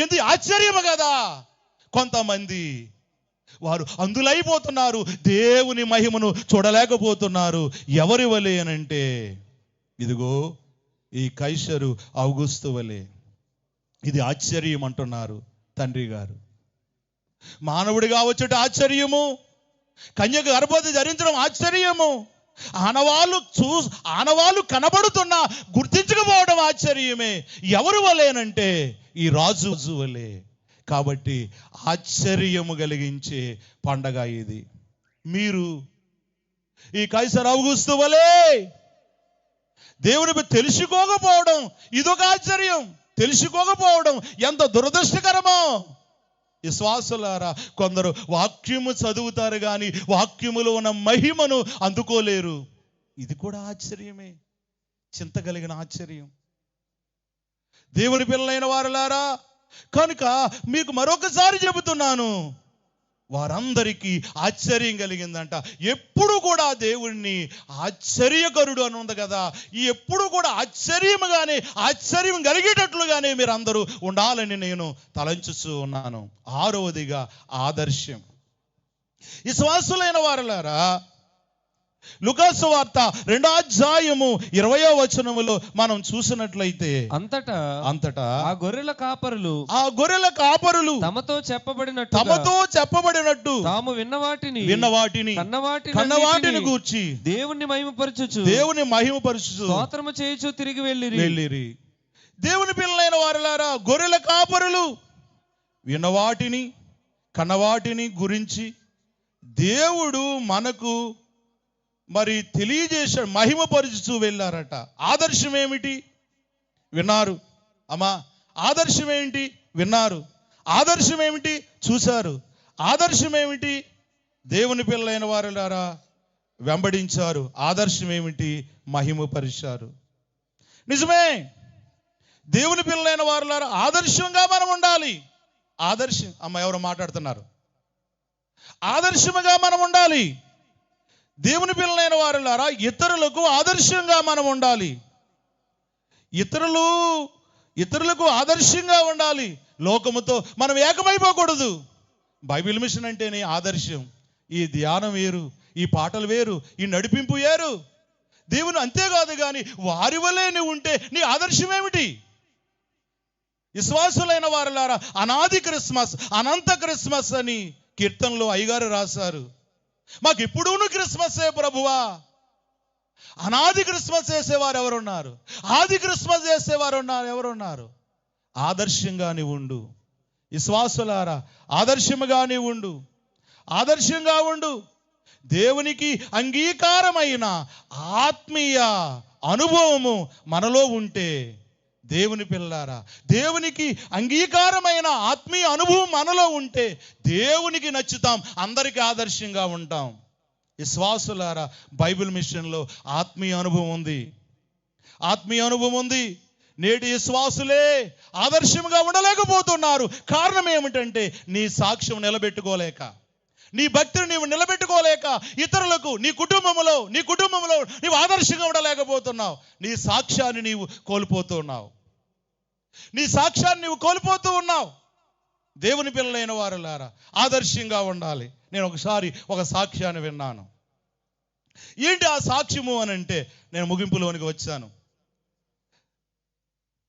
ఇది ఆశ్చర్యము కదా. కొంతమంది వారు అందులైపోతున్నారు, దేవుని మహిమను చూడలేకపోతున్నారు. ఎవరి వలె అనంటే ఇదిగో ఈ కైసరు ఔగుస్తు వలె. ఇది ఆశ్చర్యం అంటున్నారు తండ్రి గారు. మానవుడిగా వచ్చేట ఆశ్చర్యము, కన్యక గర్భవతి ధరించడం ఆశ్చర్యము, ఆనవాళ్ళు కనబడుతున్నా గుర్తించకపోవడం ఆశ్చర్యమే. ఎవరు వలేనంటే ఈ రాజు వలే. కాబట్టి ఆశ్చర్యము కలిగించే పండగ ఇది. మీరు ఈ కైసర్ ఔగుస్తు వలే దేవుని తెలుసుకోకపోవడం ఇదొక ఆశ్చర్యం. తెలుసుకోకపోవడం ఎంత దురదృష్టకరమో. విశ్వాసులారా, కొందరు వాక్యము చదువుతారు కానీ వాక్యములో ఉన్న మహిమను అందుకోలేరు. ఇది కూడా ఆశ్చర్యమే, చింత కలిగిన ఆశ్చర్యం. దేవుని పిల్లలైన వారులారా, కనుక మీకు మరొకసారి చెబుతున్నాను, వారందరికీ ఆశ్చర్యం కలిగిందంట. ఎప్పుడు కూడా దేవుణ్ణి ఆశ్చర్యకరుడు అని ఉంది కదా. ఎప్పుడు కూడా ఆశ్చర్యం కలిగేటట్లుగానే మీరు అందరూ ఉండాలని నేను తలంచుతూ ఉన్నాను. 6వదిగా ఆదర్శం. విశ్వాసులైన వారలారా, లూకాసు వార్త 2వ అధ్యాయము 20వ వచనములో మనం చూసినట్లయితే అంతటా ఆ గొర్రెల కాపరులు తమతో చెప్పబడినట్టు తాము విన్నవాటిని కన్నవాటిని గూర్చి దేవుని మహిమపరచుచు స్తోత్రము చేయుచు తిరిగి వెళ్ళిరి. దేవుని పిల్లలైన వారలారా, గొర్రెల కాపరులు విన్నవాటిని కన్నవాటిని గురించి దేవుడు మనకు మరి తెలియజేశాడు, మహిమపరుచుతూ వెళ్ళారట. ఆదర్శం ఏమిటి? విన్నారు. అమ్మా, ఆదర్శం ఏంటి? విన్నారు. ఆదర్శం ఏమిటి? చూశారు. ఆదర్శం ఏమిటి? దేవుని పిల్లలైన వారులారా వెంబడించారు. ఆదర్శం ఏమిటి? మహిమపరిచారు. నిజమే, దేవుని పిల్లలైన వారులారా ఆదర్శంగా మనం ఉండాలి. ఆదర్శం. అమ్మ, ఎవరు మాట్లాడుతున్నారు? ఆదర్శముగా మనం ఉండాలి. దేవుని పిల్లలైన వారులారా, ఇతరులకు ఆదర్శంగా మనం ఉండాలి. ఇతరులకు ఆదర్శంగా ఉండాలి. లోకముతో మనం ఏకమైపోకూడదు. బైబిల్ మిషన్ అంటేనే ఆదర్శం. ఈ ధ్యానం వేరు, ఈ పాటలు వేరు, ఈ నడిపింపు వేరు. దేవుని అంతేకాదు కానీ వారి వలే నువ్వు ఉంటే నీ ఆదర్శం ఏమిటి? విశ్వాసులైన వారులారా, అనాది క్రిస్మస్, అనంత క్రిస్మస్ అని కీర్తనలో అయ్యగారు రాశారు. మాకు ఎప్పుడూను క్రిస్మసే ప్రభువా. అనాది క్రిస్మస్ చేసేవారు ఎవరున్నారు? ఆది క్రిస్మస్ చేసేవారు ఎవరున్నారు? ఆదర్శంగా నీవు ఉండు. విశ్వాసులారా, ఆదర్శముగా నీవు ఉండు. ఆదర్శంగా ఉండు. దేవునికి అంగీకారమైన ఆత్మీయ అనుభవము మనలో ఉంటే దేవుని పిల్లారా, దేవునికి అంగీకారమైన ఆత్మీయ అనుభవం మనలో ఉంటే దేవునికి నచ్చుతాం, అందరికీ ఆదర్శంగా ఉంటాం. విశ్వాసులారా, బైబిల్ మిషన్లో ఆత్మీయ అనుభవం ఉంది, ఆత్మీయ అనుభవం ఉంది. నేటి విశ్వాసులే ఆదర్శంగా ఉండలేకపోతున్నారు. కారణం ఏమిటంటే నీ సాక్ష్యం నిలబెట్టుకోలేక, నీ భక్తిని నీవు నిలబెట్టుకోలేక, ఇతరులకు నీ కుటుంబంలో నీవు ఆదర్శంగా ఉండలేకపోతున్నావు. నీ సాక్ష్యాన్ని నీవు కోల్పోతున్నావు, నీ సాక్ష్యాన్ని నీవు కోల్పోతూ ఉన్నావు. దేవుని పిల్లలైన వారులారా, ఆదర్శంగా ఉండాలి. నేను ఒకసారి ఒక సాక్ష్యాన్ని విన్నాను. ఏంటి ఆ సాక్ష్యము అని అంటే, నేను ముగింపులోనికి వచ్చాను.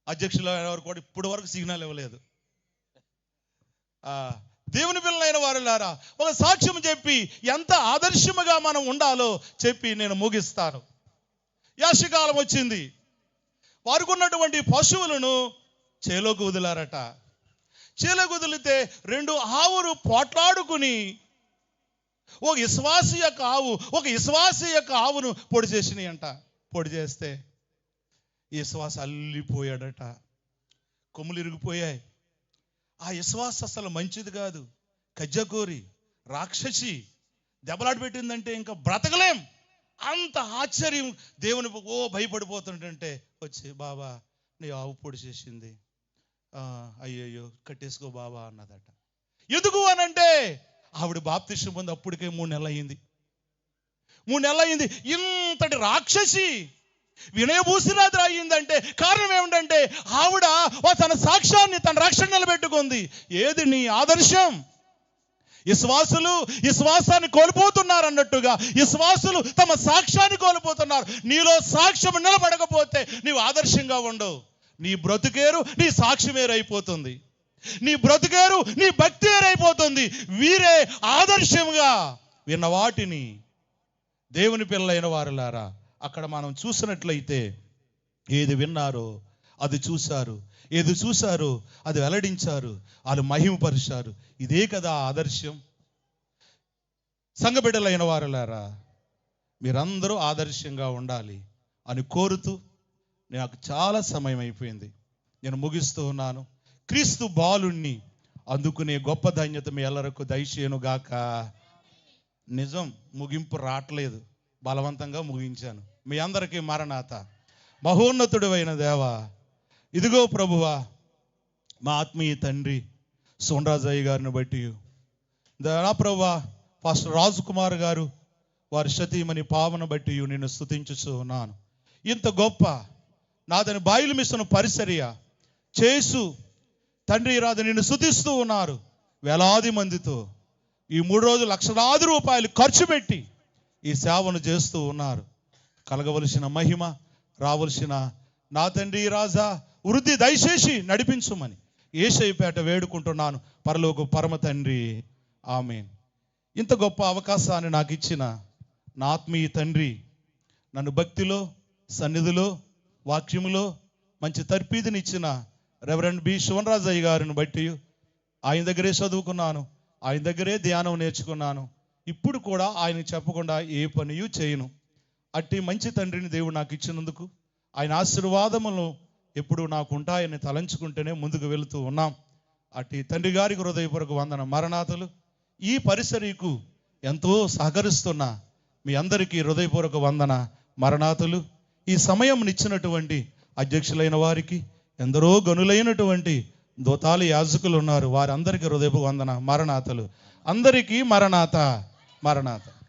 అధ్యక్షుల వారు కూడా ఇప్పటి వరకు సిగ్నల్ ఇవ్వలేదు. దేవుని పిల్లలైన వారులారా, ఒక సాక్ష్యం చెప్పి ఎంత ఆదర్శముగా మనం ఉండాలో చెప్పి నేను ముగిస్తాను. యాషకాలం వచ్చింది. వారికి ఉన్నటువంటి పశువులను చేలోకి వదిలారట. చేలోకి వదిలితే 2 ఆవులు పోట్లాడుకుని ఒక విశ్వాసి యొక్క ఆవును పొడి చేసినాయి అంట. పొడి చేస్తే ఈ విశ్వాస అల్లిపోయాడట, కొమ్ములు ఇరిగిపోయాయి. ఆ విశ్వాస అసలు మంచిది కాదు, కజ్జకోరి, రాక్షసి, దెబ్బలాట పెట్టిందంటే ఇంకా బ్రతకలేం. అంత ఆశ్చర్యం. దేవుని భయపడిపోతుంటే వచ్చి, బాబా నీ ఆవు పొడి చేసింది, అయ్యయ్యో కట్టేసుకో బాబా అన్నదట. ఎందుకు అనంటే ఆవిడ బాప్తిష్యం పొంది అప్పటికే 3 నెలలు అయింది. 3 నెలలు అయింది. ఇంతటి రాక్షసి వినయభూషిరాత్రి అయ్యిందంటే కారణం ఏమిటంటే ఆవిడ తన సాక్ష్యాన్ని, తన రక్షణ నిలబెట్టుకుంది. ఏది నీ ఆదర్శం? విశ్వాసాన్ని కోల్పోతున్నారు అన్నట్టుగా విశ్వాసులు తమ సాక్ష్యాన్ని కోల్పోతున్నారు. నీలో సాక్ష్యం నిలబడకపోతే నీవు ఆదర్శంగా ఉండవు. నీ బ్రతుకేరు నీ సాక్ష్యమేరైపోతుంది, నీ బ్రతుకేరు నీ భక్తి ఏరైపోతుంది. వీరే ఆదర్శంగా విన్న వాటిని, దేవుని పిల్లలైన వారులారా, అక్కడ మనం చూసినట్లయితే ఏది విన్నారో అది చూశారు, ఏది చూశారో అది వెల్లడించారు, వాళ్ళు మహిమపరిచారు. ఇదే కదా ఆదర్శం. సంఘ బిడ్డలైన వారులారా, మీరందరూ ఆదర్శంగా ఉండాలి అని కోరుతూ, నాకు చాలా సమయం అయిపోయింది, నేను ముగిస్తూ ఉన్నాను. క్రీస్తు బాలుణ్ణి అందుకునే గొప్ప ధన్యత మీ ఎల్లరకు దయచేయునుగాక. నిజం, ముగింపు రావట్లేదు, బలవంతంగా ముగించాను. మీ అందరికీ మరణాత. మహోన్నతుడు అయిన దేవా, ఇదిగో ప్రభువా, మా ఆత్మీయ తండ్రి సోనరాజయ్య గారిని బట్టి, నా ప్రభువా పాస్టర్ రాజు కుమార్ గారు వారి సతీమణి పావన బట్టి నిన్ను స్తుతించుచూ ఉన్నాను. ఇంత గొప్ప నాదని బైబిల్ మిషన్ పరిచర్య చేసు తండ్రి రాజు నిన్ను స్తుతిస్తూ ఉన్నారు. వేలాది మందితో ఈ 3 రోజులు లక్షలాది రూపాయలు ఖర్చు పెట్టి ఈ సేవను చేస్తూ ఉన్నారు. కలగవలసిన మహిమ, రావలసిన నా తండ్రి రాజా వృద్ధి దయచేసి నడిపించుమని యేసయ్యపేట వేడుకుంటున్నాను. పరలోక పరమ తండ్రి, ఆమేన్. ఇంత గొప్ప అవకాశాన్ని నాకు ఇచ్చిన నా ఆత్మీయ తండ్రి, నన్ను భక్తిలో, సన్నిధిలో, వాక్యములో మంచి తర్పీదుని ఇచ్చిన రెవరెండ్ బి శివనరాజయ్య గారిని బట్టి, ఆయన దగ్గరే చదువుకున్నాను, ఆయన దగ్గరే ధ్యానం నేర్చుకున్నాను. ఇప్పుడు కూడా ఆయన చెప్పకుండా ఏ పనియు చేయను. అట్టి మంచి తండ్రిని దేవుడు నాకు ఇచ్చినందుకు ఆయన ఆశీర్వాదములు ఎప్పుడు నాకు ఉంటాయని తలంచుకుంటేనే ముందుకు వెళుతూ ఉన్నాం. అట్టి తండ్రి గారికి హృదయపూర్వక వందన. మరణాతలు. ఈ పరిసరీకు ఎంతో సహకరిస్తున్న మీ అందరికీ హృదయపూర్వక వందన, మరణాతలు. ఈ సమయం ఇచ్చినటువంటి అధ్యక్షులైన వారికి, ఎందరో గనులైనటువంటి దోతాలు యాజకులు ఉన్నారు, వారందరికీ హృదయపూర్వక వందన, మరణాతలు. అందరికీ మరణాత.